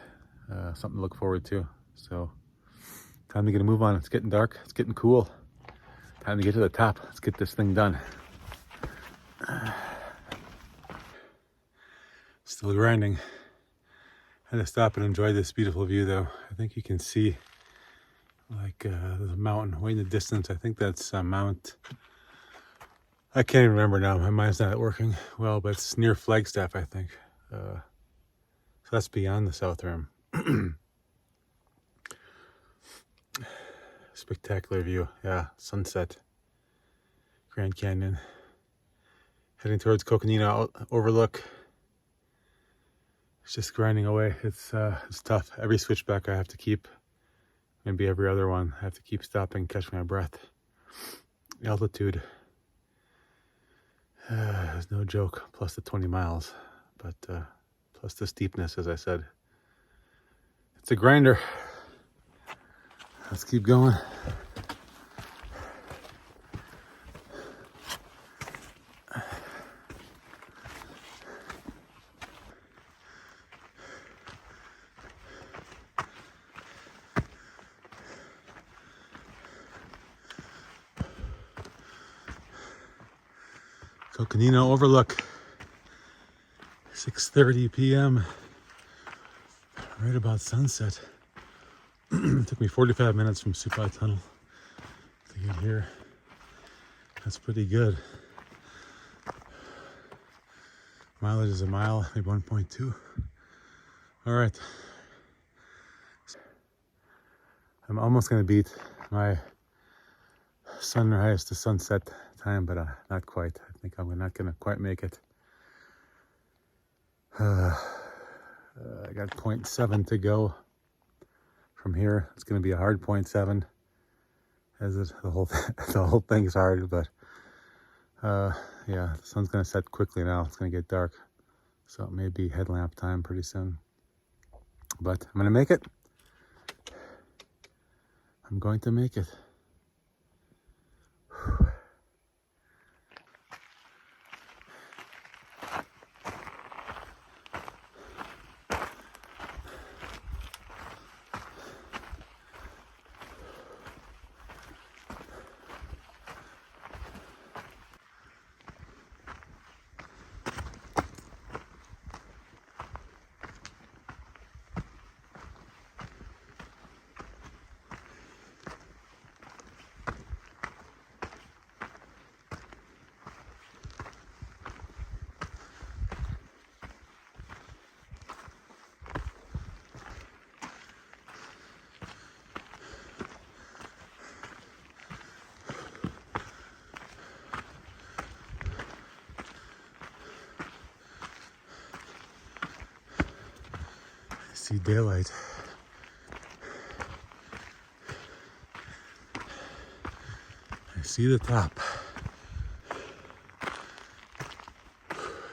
something to look forward to. So time to get a move on. It's getting dark, it's getting cool. Time to get to the top. Let's get this thing done. Still grinding. I had to stop and enjoy this beautiful view though. I think you can see like there's a mountain way in the distance. I think that's Mount, I can't even remember now. My mind's not working well, but it's near Flagstaff, I think. So that's beyond the South Rim. Spectacular view. Yeah, sunset. Grand Canyon. Heading towards Coconino Overlook. It's just grinding away. It's tough. Every switchback I have to keep, maybe every other one, I have to keep stopping, catch my breath. Altitude is no joke, plus the 20 miles, but plus the steepness, as I said. It's a grinder. Let's keep going. Coconino Overlook, 6:30 p.m. Right about sunset. It took me 45 minutes from Supai Tunnel to get here. That's pretty good. Mileage is a mile, maybe 1.2. All right. I'm almost gonna beat my sunrise to sunset time, but not quite. I think I'm not gonna quite make it. I got 0.7 to go from here. It's going to be a hard 0.7, as it, the whole thing's hard. But yeah, the sun's going to set quickly now. It's going to get dark, so it may be headlamp time pretty soon. But I'm going to make it. I'm going to make it. See daylight. I see the top.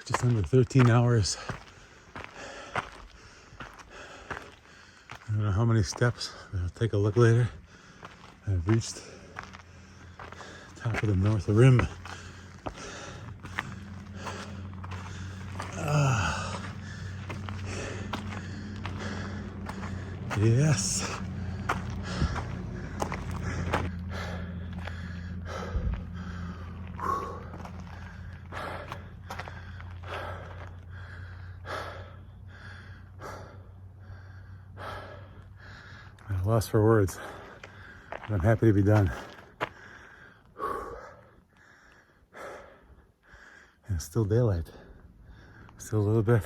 Just under 13 hours. I don't know how many steps. I'll take a look later. I've reached the top of the North Rim. Yes. I'm at a loss for words, but I'm happy to be done. And it's still daylight. Still a little bit.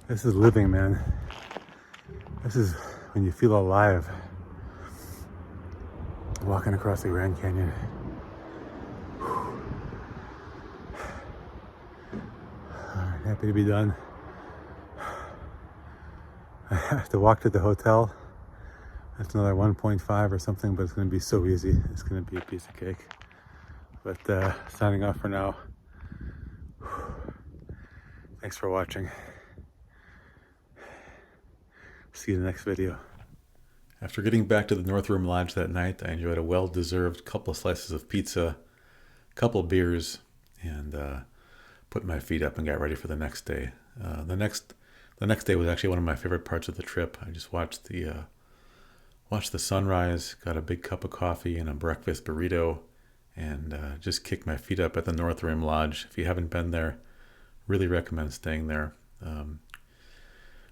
This is living, man. This is when you feel alive, walking across the Grand Canyon. Alright, happy to be done. I have to walk to the hotel. That's another 1.5 or something, but it's going to be so easy. It's going to be a piece of cake. But signing off for now. Thanks for watching. See you in the next video. After getting back to the North Rim Lodge that night, I enjoyed a well-deserved couple of slices of pizza, a couple of beers, and put my feet up and got ready for the next day. The next day was actually one of my favorite parts of the trip. I just watched the sunrise, got a big cup of coffee and a breakfast burrito, and just kicked my feet up at the North Rim Lodge. If you haven't been there, really recommend staying there.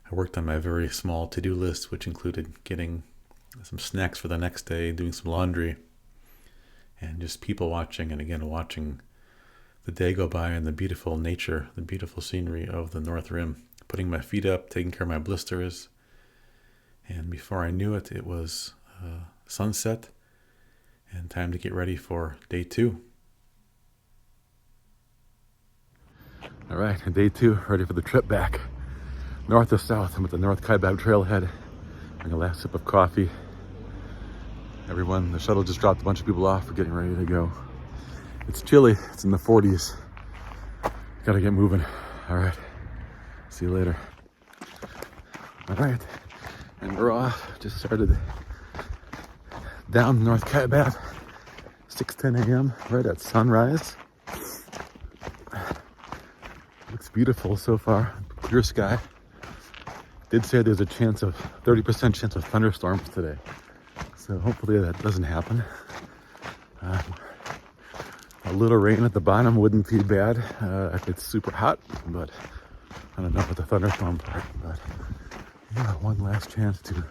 I worked on my very small to-do list, which included getting some snacks for the next day, doing some laundry, and just people watching, and again, watching the day go by and the beautiful nature, the beautiful scenery of the North Rim. Putting my feet up, taking care of my blisters, and before I knew it, it was sunset and time to get ready for day 2. All right, day 2, ready for the trip back. North to south, I'm at the North Kaibab Trailhead. Having a last sip of coffee. The shuttle just dropped a bunch of people off. We're getting ready to go. It's chilly, it's in the 40s. Gotta get moving. All right, see you later. All right, and we're off. Just started down North Kaibab, 6:10 a.m., right at sunrise. Looks beautiful so far, clear sky. Did say there's a 30% chance of thunderstorms today. So hopefully that doesn't happen. A little rain at the bottom wouldn't be bad if it's super hot, but I don't know about the thunderstorm part. But yeah, one last chance to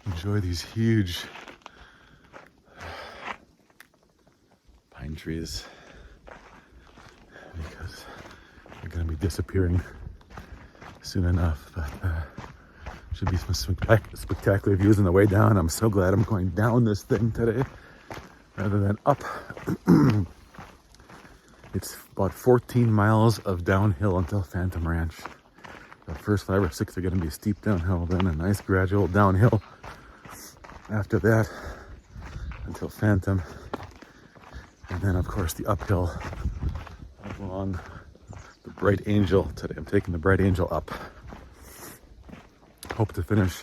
enjoy these huge pine trees, because they're going to be disappearing soon enough. But should be some spectacular views on the way down. I'm so glad I'm going down this thing today rather than up. It's about 14 miles of downhill until Phantom Ranch. The first 5 or 6 are going to be steep downhill, then a nice gradual downhill after that until Phantom. And then, of course, the uphill along the Bright Angel. Today I'm taking the Bright Angel up. Hope to finish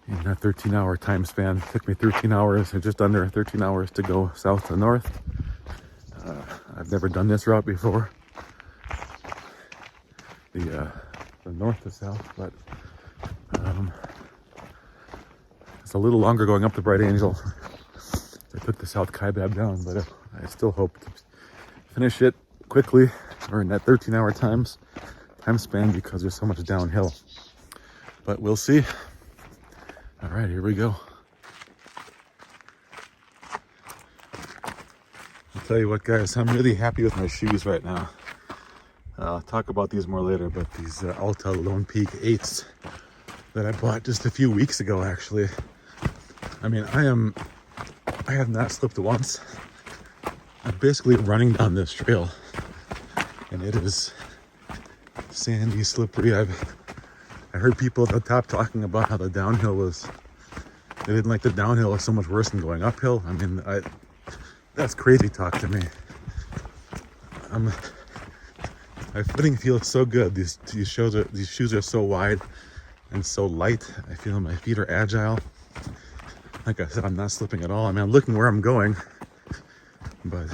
in that 13-hour time span. It took me 13 hours, or just under 13 hours to go south to north. I've never done this route before. The north to south, but it's a little longer going up the Bright Angel. I took the South Kaibab down, but I still hope to finish it quickly or in that 13-hour time span because there's so much downhill. But we'll see. All right, here we go. I'll tell you what, guys, I'm really happy with my shoes right now. I'll talk about these more later, but these Alta Lone Peak 8s that I bought just a few weeks ago, actually. I mean, I have not slipped once. I'm basically running down this trail, and it is sandy, slippery. I heard people at the top talking about how the downhill was, they didn't like the downhill was so much worse than going uphill. I mean, that's crazy talk to me. My footing feels so good. These shoes are so wide and so light. I feel my feet are agile. Like I said, I'm not slipping at all. I mean, I'm looking where I'm going, but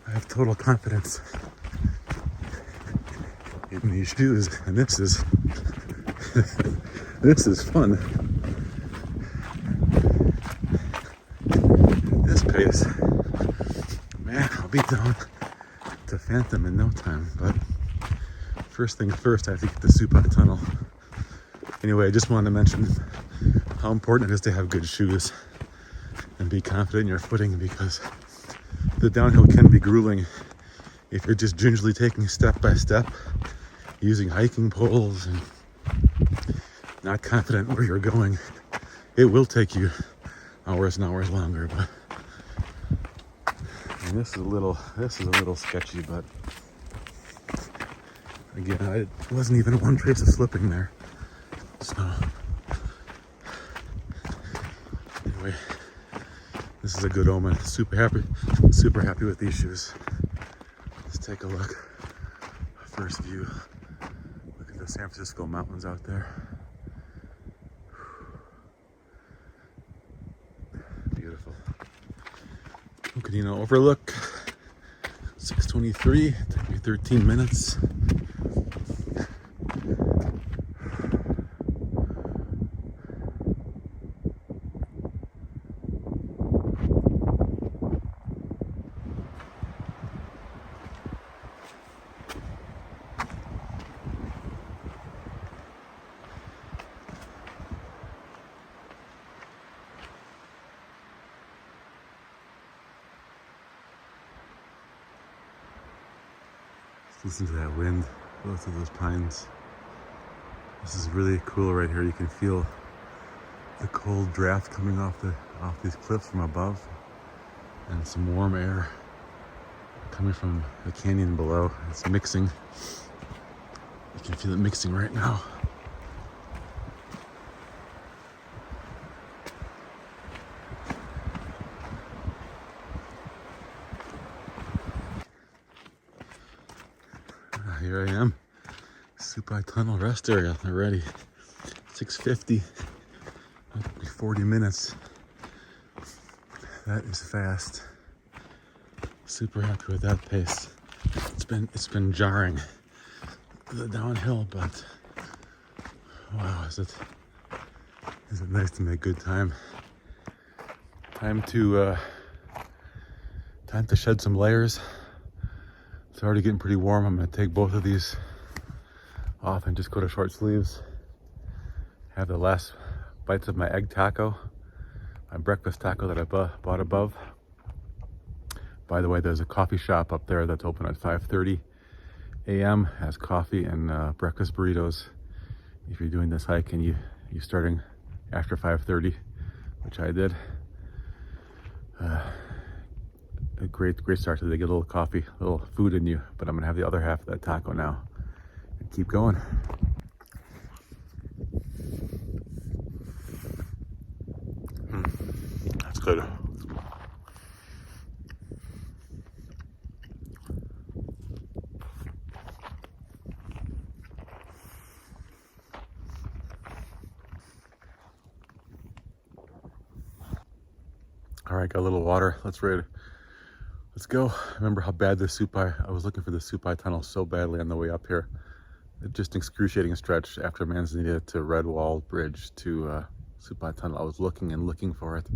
I have total confidence in these shoes, and this is this is fun. This pace, man, I'll be down to Phantom in no time. But first thing first, I have to get the Supai Tunnel. Anyway, I just wanted to mention how important it is to have good shoes and be confident in your footing, because the downhill can be grueling if you're just gingerly taking step by step, using hiking poles and not confident where you're going. It will take you hours and hours longer, but and this is a little sketchy, but again, it wasn't even one trace of slipping there. So anyway, this is a good omen. Super happy with these shoes. Let's take a look. First view. Look at the San Francisco mountains out there. Beautiful. Coconino Overlook. 6:23. Took me 13 minutes. Listen to that wind, both of those pines. This is really cool right here. You can feel the cold draft coming off these cliffs from above, and some warm air coming from the canyon below. It's mixing. You can feel it mixing right now. Here I am, Supai Tunnel rest area already. 6:50, that'll be 40 minutes. That is fast. Super happy with that pace. It's been jarring, the downhill, but wow, is it nice to make good time. Time to shed some layers. It's already getting pretty warm. I'm going to take both of these off and just go to short sleeves. Have the last bites of my egg taco, my breakfast taco that I bought above. By the way, there's a coffee shop up there that's open at 5:30 a.m. Has coffee and breakfast burritos. If you're doing this hike and you're starting after 5:30, which I did. a great start to the day. Get a little coffee, a little food in you, but I'm gonna have the other half of that taco now and keep going. That's good. All right, got a little water. Let's go. Remember how bad I was looking for the Supai Tunnel so badly on the way up here. Just excruciating stretch after Manzanita to Redwall Bridge to Supai Tunnel. I was looking and looking for it.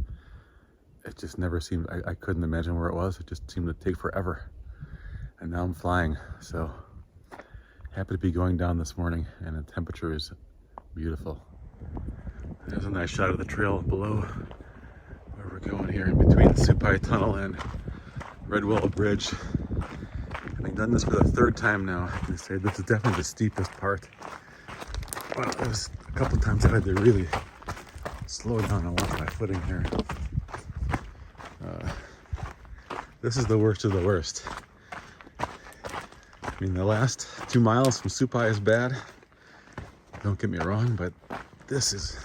It just never seemed, I couldn't imagine where it was. It just seemed to take forever. And now I'm flying. So happy to be going down this morning, and the temperature is beautiful. There's a nice shot of the trail below where we're going here in between Supai Tunnel and Redwall Bridge. Having done this for the third time now, I can say this is definitely the steepest part. Well, there's a couple times I had to really slow down and watch my footing here. This is the worst of the worst. I mean, the last 2 miles from Supai is bad. Don't get me wrong, but this is,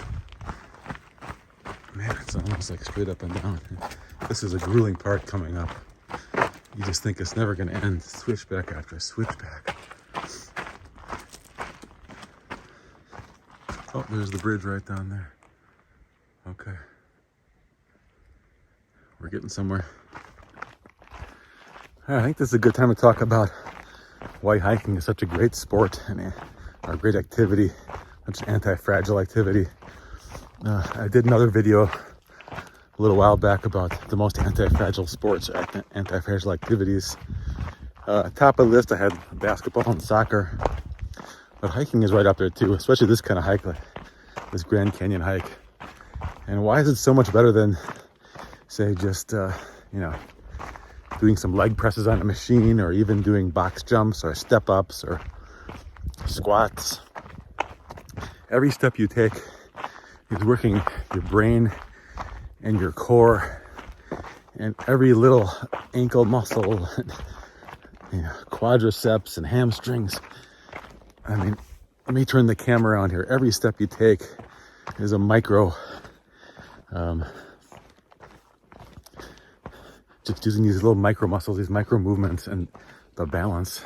man, it's almost like straight up and down. This is a grueling part coming up. You just think it's never going to end. Switchback after switchback. Oh, there's the bridge right down there. Okay. We're getting somewhere. I think this is a good time to talk about why hiking is such a great sport and a great activity, such an anti-fragile activity. I did another video a little while back about the most anti-fragile sports, anti-fragile activities. Top of the list, I had basketball and soccer, but hiking is right up there too, especially this kind of hike, like this Grand Canyon hike. And why is it so much better than, say, just, doing some leg presses on a machine, or even doing box jumps or step ups or squats? Every step you take is working your brain and your core and every little ankle muscle, quadriceps and hamstrings. I mean, let me turn the camera around here. Every step you take is a micro, just using these little micro muscles, these micro movements, and the balance.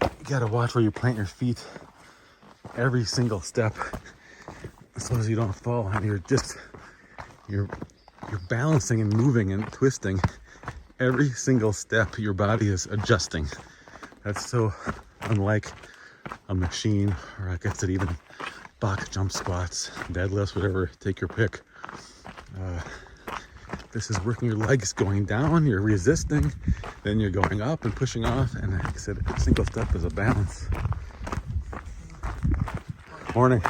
You gotta watch where you plant your feet every single step, so as you don't fall. And you're balancing and moving and twisting every single step. Your body is adjusting. That's so unlike a machine, or I guess even box jump, squats, deadlifts, whatever, take your pick. This is working your legs, going down, you're resisting, then you're going up and pushing off, and like I said, every single step is a balance. Morning.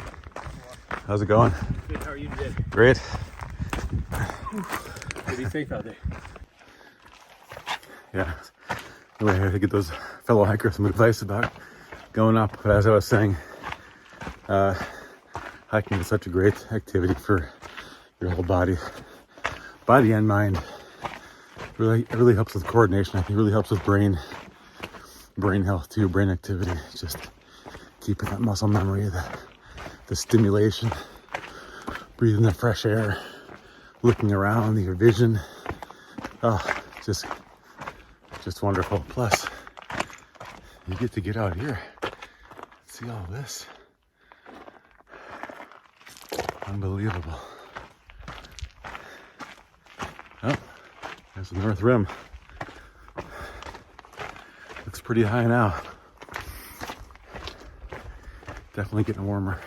How's it going? Good, how are you today? Great. Be safe out there. Yeah. Anyway, I had to get those fellow hikers some advice about going up. But as I was saying, hiking is such a great activity for your whole body and mind. It really helps with coordination. I think it really helps with brain health too, brain activity. Just keeping that muscle memory, the stimulation, breathing the fresh air, looking around, your vision. Oh, just wonderful. Plus, you get to get out here, see all this. Unbelievable. Oh, there's the North Rim. Looks pretty high now. Definitely getting warmer.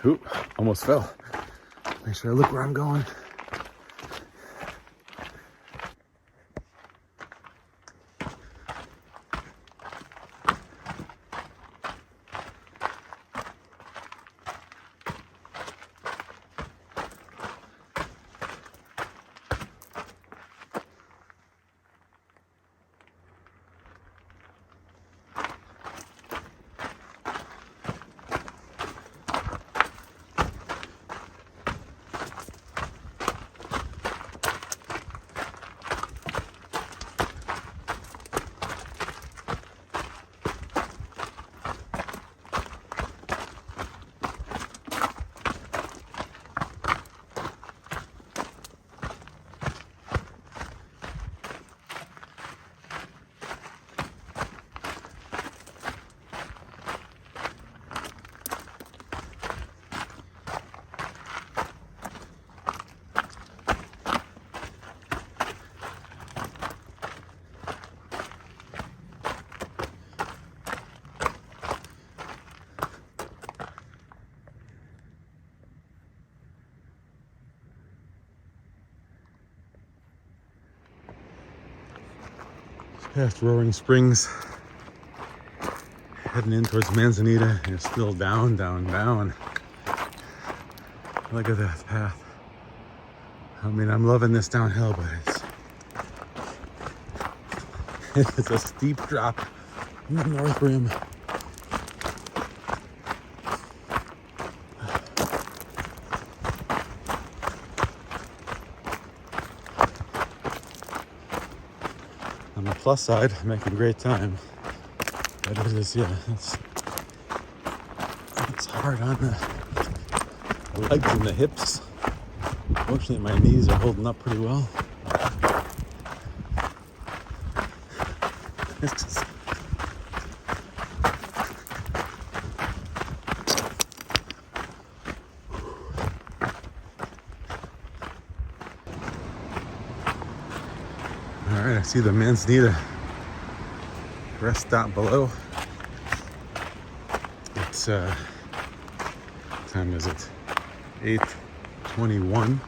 Ooh, almost fell. Make sure I look where I'm going. Past Roaring Springs, heading in towards Manzanita, and it's still down, down, down. Look at that path. I mean, I'm loving this downhill, but it's a steep drop in the North Rim. On the plus side, I'm making great time. But it is, yeah, it's hard on the legs and the hips. Fortunately, my knees are holding up pretty well. It's just... All right, I see the Manzanita rest stop below. It's what time is it? 8:21.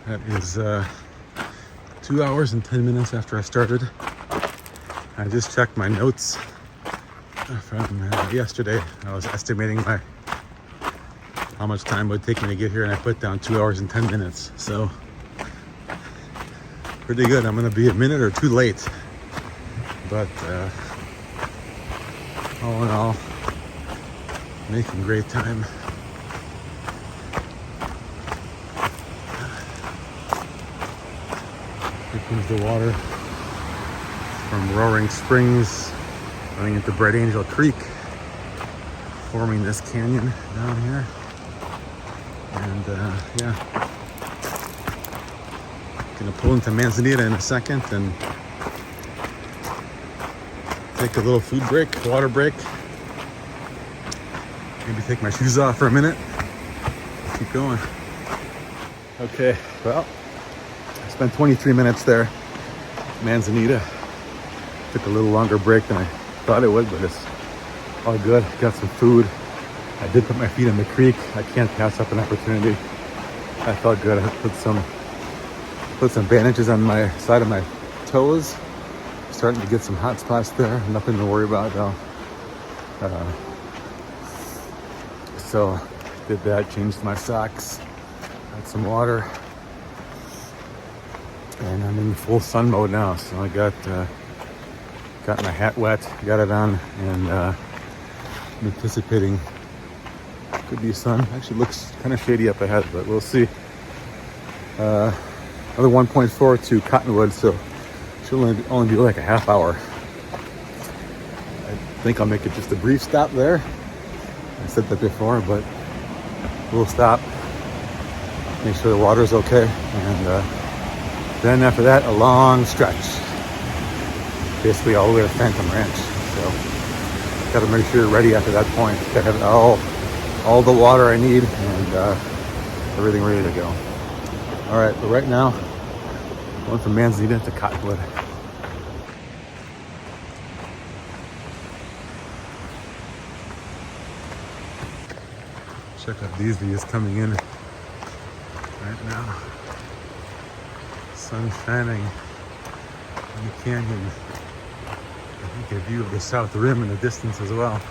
That is 2 hours and 10 minutes after I started. I just checked my notes from yesterday. I was estimating how much time it would take me to get here, and I put down 2 hours and 10 minutes. So pretty good. I'm gonna be a minute or two late, but all in all, making great time. Here comes the water from Roaring Springs going into Bright Angel Creek, forming this canyon down here. And yeah, gonna pull into Manzanita in a second and take a little food break, water break. Maybe take my shoes off for a minute. Keep going. Okay, well, I spent 23 minutes there, Manzanita. Took a little longer break than I thought it would, but it's all good. Got some food. I did put my feet in the creek. I can't pass up an opportunity. I felt good. I put some bandages on my side of my toes. Starting to get some hot spots there. Nothing to worry about though. So did that, changed my socks, had some water, and I'm in full sun mode now. So I got my hat wet, got it on, and I'm anticipating could be sun. Actually looks kind of shady up ahead, but we'll see. Another 1.4 to Cottonwood, so should only be like a half hour. I think I'll make it just a brief stop there. I said that before, but we'll stop, make sure the water's okay, and then after that, a long stretch, basically all the way to Phantom Ranch. So got to make sure you're ready after that point. Got to have all the water I need and everything ready to go. All right, but right now, going from Manzanita to Cottonwood. Check out these views coming in right now. Sun shining in the canyon. I think a view of the South Rim in the distance as well.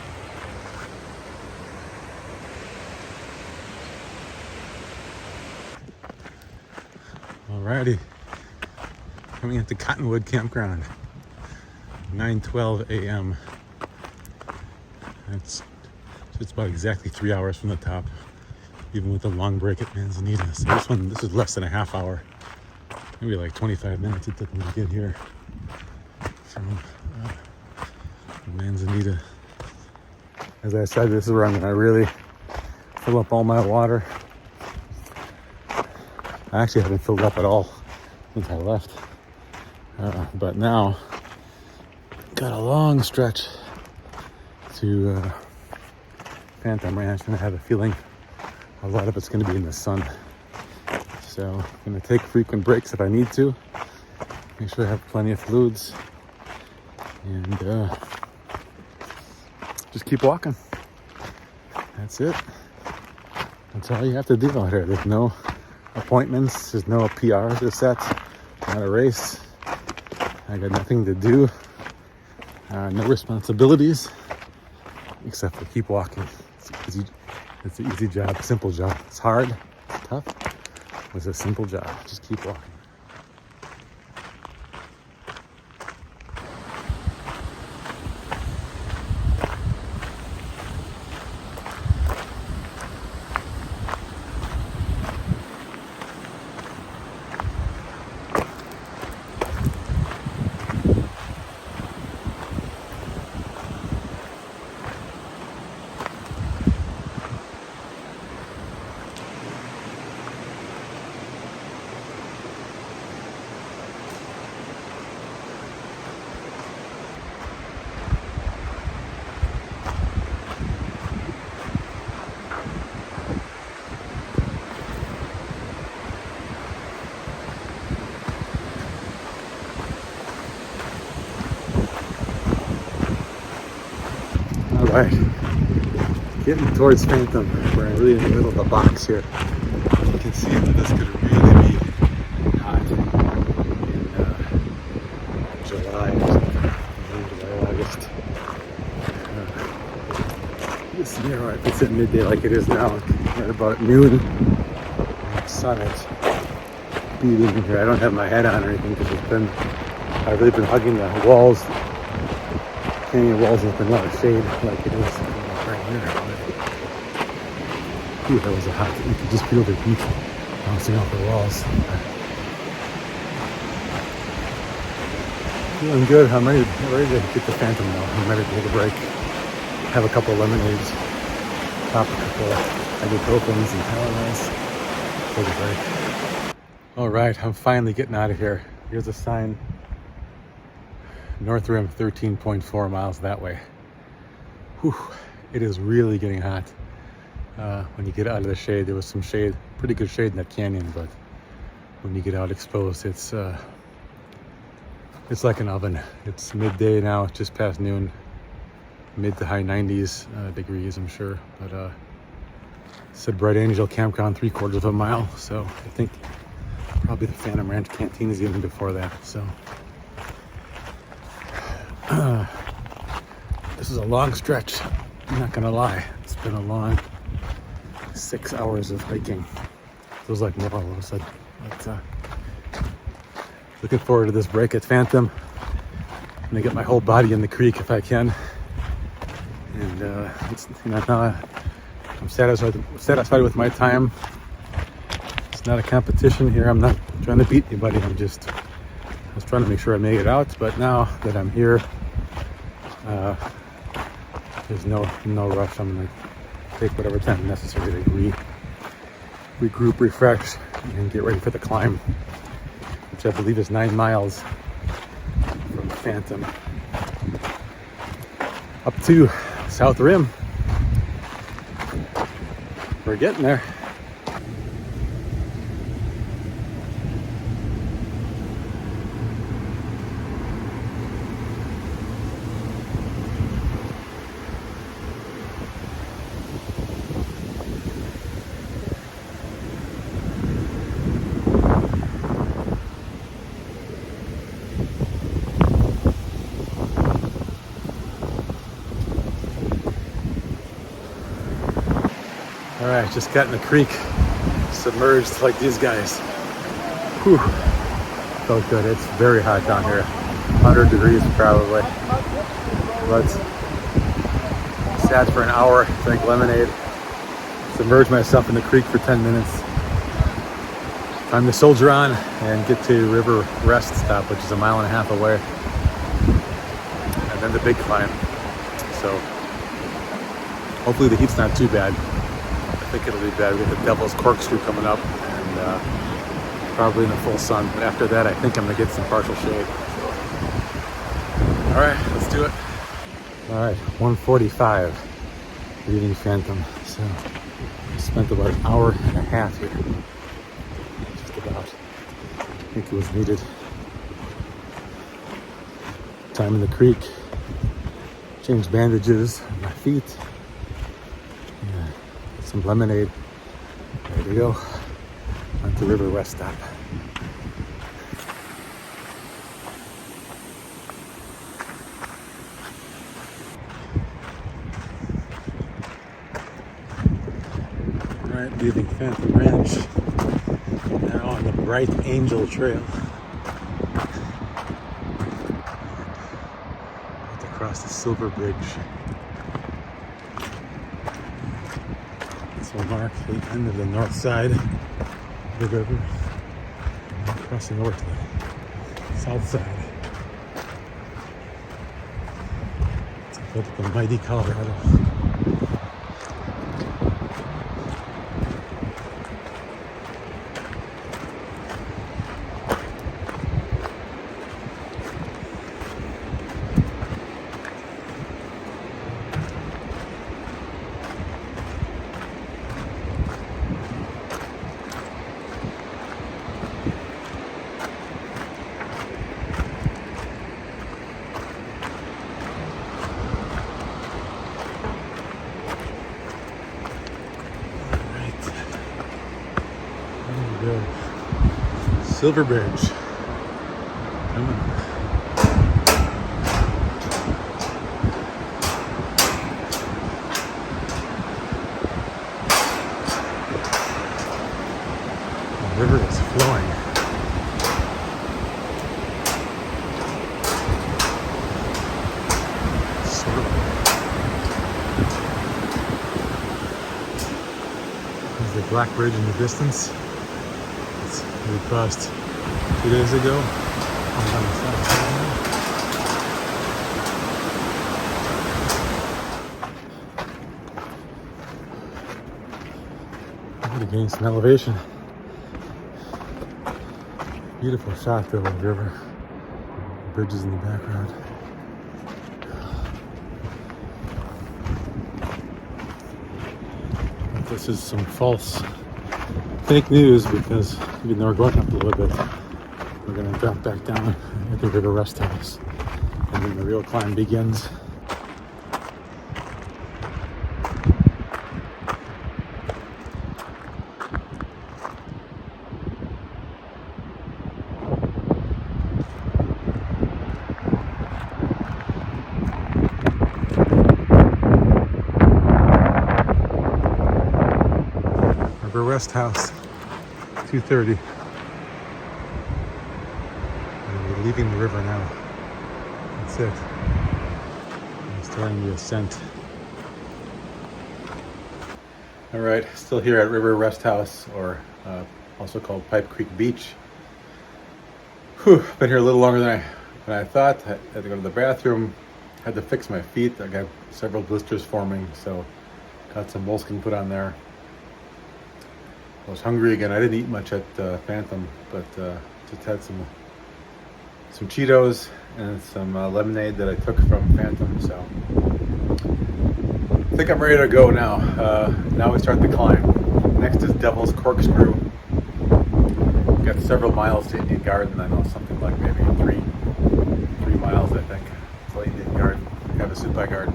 Alrighty, coming into Cottonwood Campground, 9:12 a.m. It's about exactly 3 hours from the top, even with the long break at Manzanita. So this is less than a half hour, maybe like 25 minutes it took me to get here from Manzanita. As I said, this is where I'm gonna really fill up all my water. I actually haven't filled up at all since I left, but now got a long stretch to Phantom Ranch, and I have a feeling a lot of it's going to be in the sun. So I'm going to take frequent breaks if I need to, make sure I have plenty of fluids, and just keep walking. That's it. That's all you have to do out here. There's no appointments, there's no PRs to set, not a race. I got nothing to do, no responsibilities, except for keep walking. It's an easy job, simple job. It's hard, it's tough, but it's a simple job. Just keep walking. All right, getting towards Phantom. We're really in the middle of the box here. You can see that this could really be hot in July or something. July, August. This mirror, if it's at midday like it is now, at about noon, the sun is beating in here. I don't have my head on or anything because I've really been hugging the walls. Canyon walls has been a lot of shade like it is right here. Ooh, that was a hot. You could just feel the heat bouncing off the walls. Feeling good. I'm ready to get the Phantom now. I'm ready to take a break. Have a couple of lemonades. Pop a couple of ibuprofens and Tylenols. Take a break. All right, I'm finally getting out of here. Here's a sign. North Rim 13.4 miles that way. Whew, it is really getting hot. When you get out of the shade, there was some shade, pretty good shade in that canyon, but when you get out exposed, it's like an oven. It's midday now, just past noon, mid to high 90s degrees, I'm sure. But it said Bright Angel Campground 3/4 of a mile, so I think probably the Phantom Ranch Canteen is even before that. So. This is a long stretch, I'm not gonna lie. It's been a long 6 hours of hiking. Feels like more all of a sudden. But looking forward to this break at Phantom. I'm gonna get my whole body in the creek if I can. And now I'm satisfied with my time. It's not a competition here. I'm not trying to beat anybody. I was trying to make sure I made it out, but now that I'm here, there's no rush. I'm gonna take whatever time necessary to regroup, refresh, and get ready for the climb, which I believe is 9 miles from Phantom up to South Rim. We're getting there. All right, just got in the creek, submerged like these guys. Whew, felt good. It's very hot down here, 100 degrees probably. But sat for an hour, drank lemonade, submerged myself in the creek for 10 minutes. Time to soldier on and get to River Rest Stop, which is 1.5 miles away. And then the big climb. So hopefully the heat's not too bad. I think it'll be bad. We got the Devil's Corkscrew coming up, and probably in the full sun. But after that, I think I'm gonna get some partial shade. All right, let's do it. All right, 1:45, leaving Phantom. So I spent about 1.5 hours here. Just about. I think it was needed. Time in the creek. Change bandages on my feet. Some lemonade. There we go. On to River Rest Stop. Alright, leaving Phantom Ranch. Now on the Bright Angel Trail. About to cross the Silver Bridge. This will mark the end of the north side of the river. And now crossing over to the south side. It's a bit of the mighty Colorado. Silver Bridge. Come on. The river is flowing. There's the Black Bridge in the distance. We crossed 2 days ago. I'm going to gain some elevation. Beautiful shot though of the river. The bridges in the background. But this is some false fake news because even though we're going up a little bit, we're going to drop back down at the river rest house, and then the real climb begins. River rest house. 2:30. And we're leaving the river now. That's it. I'm starting the ascent. All right, still here at River Rest House, or also called Pipe Creek Beach. Whew, been here a little longer than I thought. I had to go to the bathroom. Had to fix my feet. I got several blisters forming, so got some moleskin put on there. I was hungry again. I didn't eat much at Phantom, but just had some Cheetos and some lemonade that I took from Phantom. So I think I'm ready to go now. Now we start the climb. Next is Devil's Corkscrew. We've got several miles to Indian Garden. I know something like maybe three miles, I think, to Indian Garden, Havasupai Garden.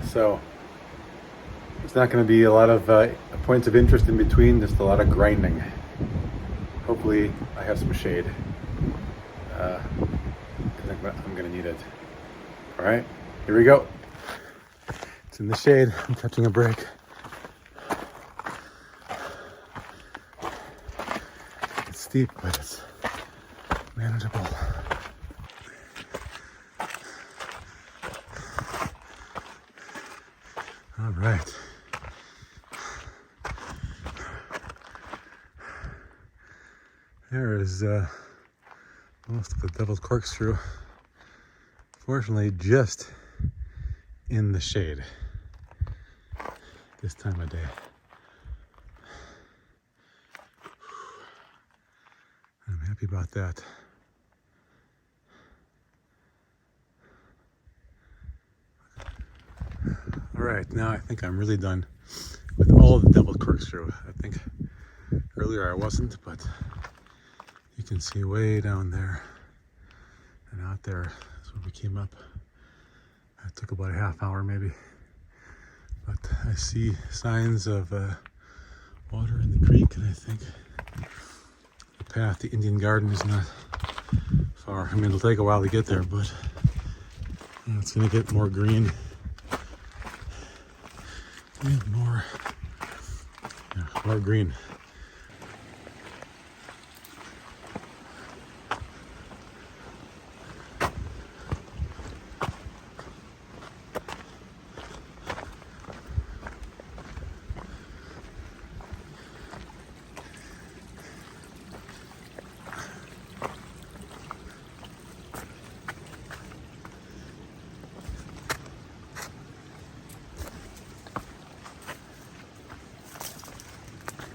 So it's not going to be a lot of points of interest in between, just a lot of grinding. Hopefully I have some shade, because I'm going to need it. All right, here we go. It's in the shade. I'm catching a break. It's steep, but it's manageable. All right. There is most of the Devil's Corkscrew. Fortunately, just in the shade this time of day. I'm happy about that. All right, now I think I'm really done with all of the Devil's Corkscrew. I think earlier I wasn't, but you can see way down there and out there is where we came up. It took about a half hour maybe, but I see signs of water in the creek, and I think the path to Indian Garden is not far. I mean, it'll take a while to get there, but it's gonna get more green and more More green.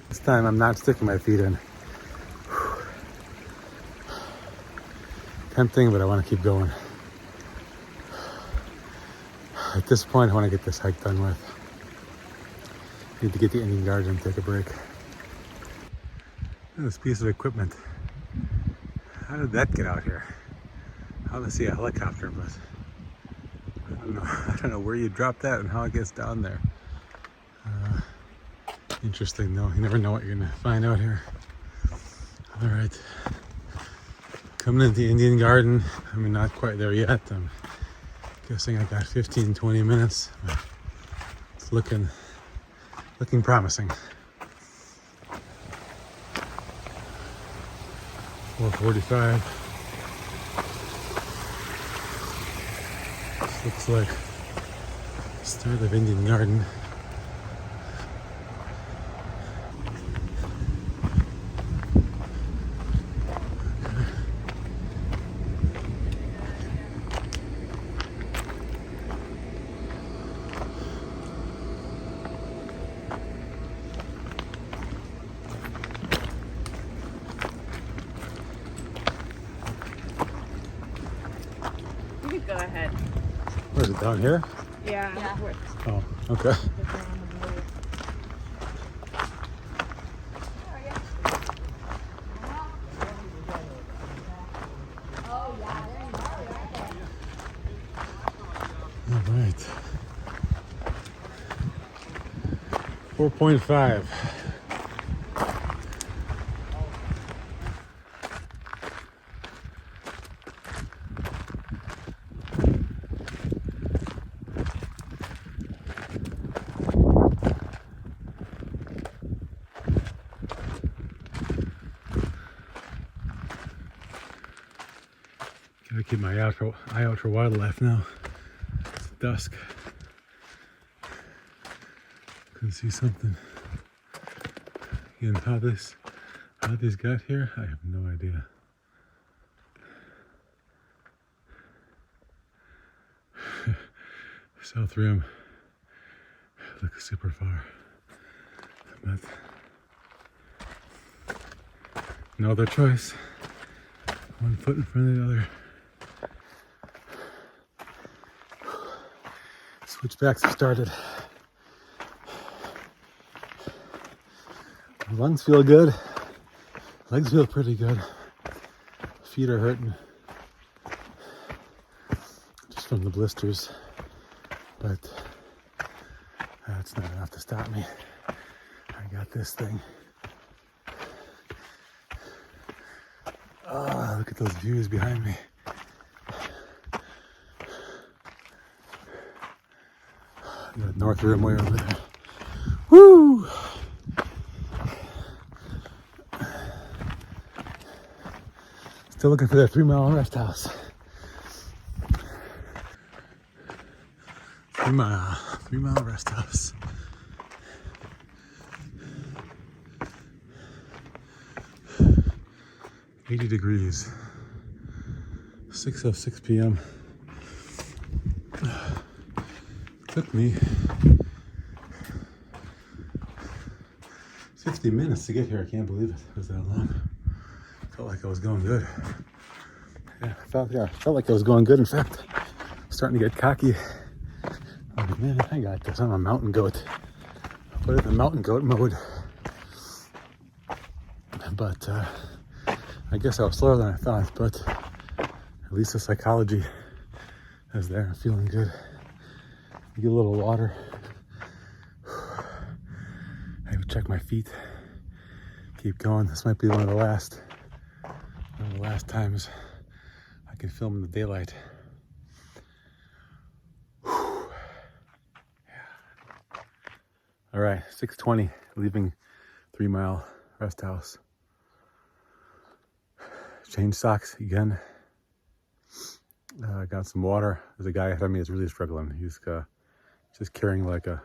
This time I'm not sticking my feet in. Tempting, but I want to keep going. At this point, I want to get this hike done with. Need to get the Indian Garden and take a break. This piece of equipment. How did that get out here? I want to see a helicopter, but I don't know. I don't know where you drop that and how it gets down there. Interesting though. You never know what you're gonna find out here. All right. Coming into the Indian Garden. I mean, not quite there yet. I'm guessing I got 15-20 minutes. But it's looking promising. 4:45. This looks like the start of Indian Garden. Go ahead. Where is it, down here? Yeah. Oh, okay. All right. 4.5. Gotta keep my eye out for wildlife now. It's dusk. Can see something. Again, how these got here, I have no idea. South Rim looks super far, but no other choice. One foot in front of the other. Switchbacks have started. Lungs feel good. Legs feel pretty good. Feet are hurting. Just from the blisters. But that's not enough to stop me. I got this thing. Oh, look at those views behind me. The North Rim way over there. Woo! Still looking for that 3-mile rest house. 3-mile rest house. $80 degrees. 6:06 p.m. Took me 50 minutes to get here. I can't believe it was that long. Felt like I was going good. Yeah, felt like I was going good. In fact, I'm starting to get cocky. I'm like, man, I got this. I'm a mountain goat. I'll put it in mountain goat mode. But I guess I was slower than I thought. But at least the psychology is there. I'm feeling good. Get a little water. I would check my feet. Keep going. This might be one of the last times I can film in the daylight. Yeah. All right, 6:20, leaving 3-mile rest house. Change socks again. Got some water. There's a guy ahead of me that's really struggling. He's just carrying like a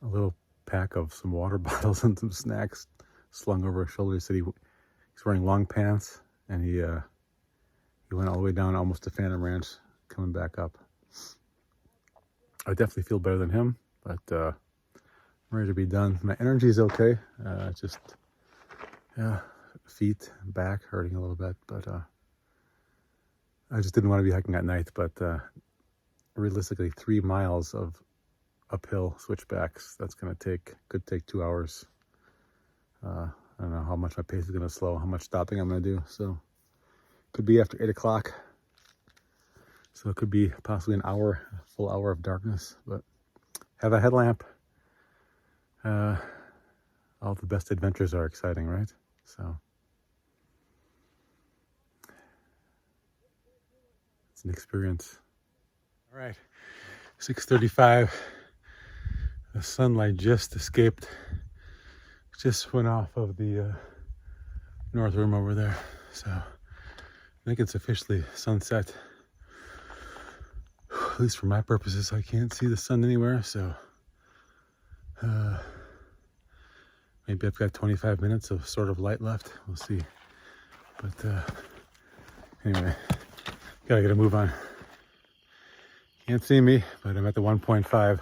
little pack of some water bottles and some snacks slung over his shoulder. He said he's wearing long pants, and he went all the way down almost to Phantom Ranch, coming back up. I definitely feel better than him, but I'm ready to be done. My energy is okay. Just feet, back hurting a little bit, but I just didn't want to be hiking at night. But realistically, 3 miles of uphill switchbacks, that's going to could take 2 hours. I don't know how much my pace is going to slow, how much stopping I'm going to do. So could be after 8 o'clock. So it could be possibly an hour, a full hour of darkness, but have a headlamp. All the best adventures are exciting, right? So it's an experience. All right, 6:35. The sunlight just escaped. Just went off of the north rim over there. So I think it's officially sunset. At least for my purposes, I can't see the sun anywhere. So maybe I've got 25 minutes of sort of light left. We'll see. But anyway, gotta get a move on. Can't see me, but I'm at the 1.5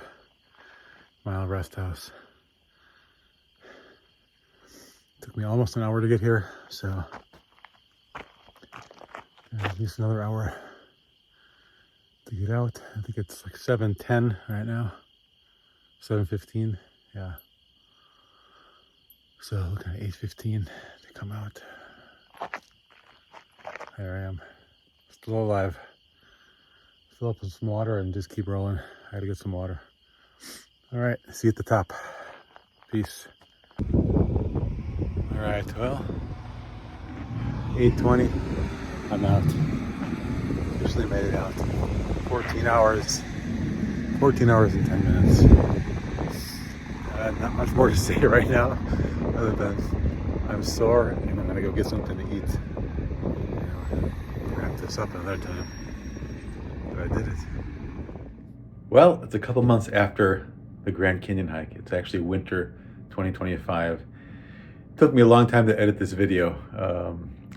mile rest house. Took me almost an hour to get here, so at least another hour to get out. I think it's like 7:10 right now. 7:15, yeah. So looking at 8:15 to come out. There I am, still alive. Fill up with some water and just keep rolling. I had to get some water. All right, see you at the top. Peace. All right, well, 8:20, I'm out. Officially made it out. 14 hours and 10 minutes. Not much more to say right now, other than I'm sore and I'm gonna go get something to eat. Wrap this up another time, but I did it. Well, it's a couple months after the Grand Canyon hike. It's actually winter 2025. It took me a long time to edit this video,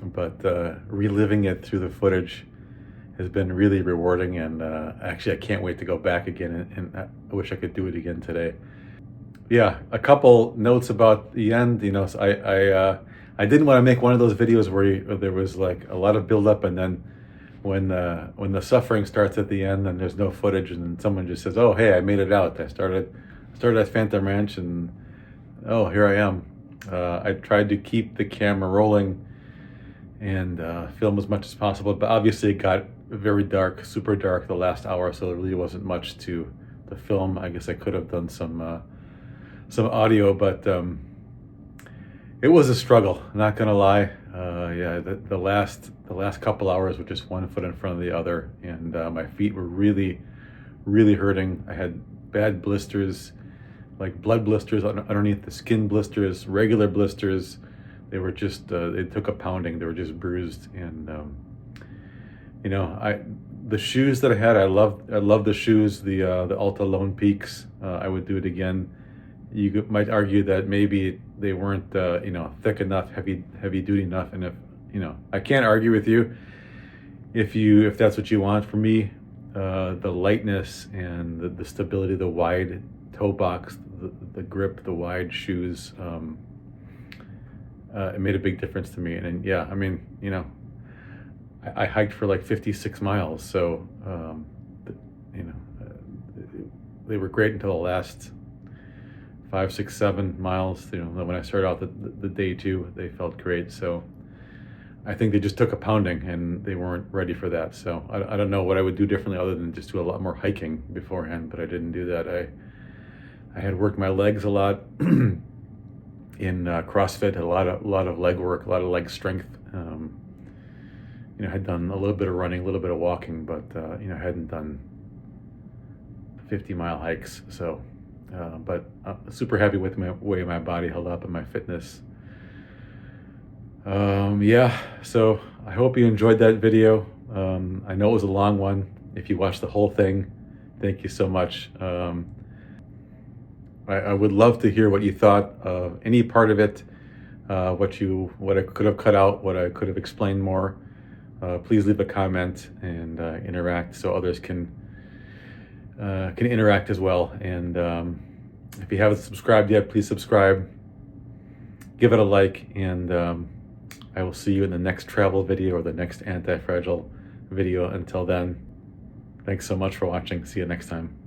but reliving it through the footage has been really rewarding, and actually I can't wait to go back again, and I wish I could do it again today. Yeah, a couple notes about the end. You know, so I didn't want to make one of those videos where there was like a lot of buildup, and then when the suffering starts at the end and there's no footage, and then someone just says, "Oh, hey, I made it out. I started at Phantom Ranch, and oh, here I am." I tried to keep the camera rolling and film as much as possible, but obviously it got very dark, super dark the last hour, so there really wasn't much to film. I guess I could have done some audio, but it was a struggle, not gonna lie. Yeah, the last couple hours were just one foot in front of the other, and my feet were really hurting. I had bad blisters, like blood blisters underneath the skin blisters, regular blisters. They were just they took a pounding. They were just bruised, and you know, the shoes that I had, I love the shoes, the Alta Lone Peaks. I would do it again. You might argue that maybe they weren't you know, thick enough, heavy duty enough, and if you know, I can't argue with you if that's what you want. For me, the lightness and the stability, the wide toe box, the grip, the wide shoes, it made a big difference to me. And yeah, I mean, you know, I hiked for like 56 miles, so you know, they were great until the last 5, 6, 7 miles. You know, when I started out the day 2, they felt great. So I think they just took a pounding and they weren't ready for that. So I don't know what I would do differently other than just do a lot more hiking beforehand, but I didn't do that. I had worked my legs a lot in CrossFit, a lot of leg work, a lot of leg strength. You know, I had done a little bit of running, a little bit of walking, but you know, I hadn't done 50-mile hikes. So but I'm super happy with the way my body held up and my fitness. Yeah, so I hope you enjoyed that video. I know it was a long one. If you watched the whole thing, thank you so much. I would love to hear what you thought of any part of it, what I could have cut out, what I could have explained more. Please leave a comment and interact so others can interact as well. And if you haven't subscribed yet, please subscribe, give it a like, and I will see you in the next travel video or the next anti-fragile video. Until then, thanks so much for watching. See you next time.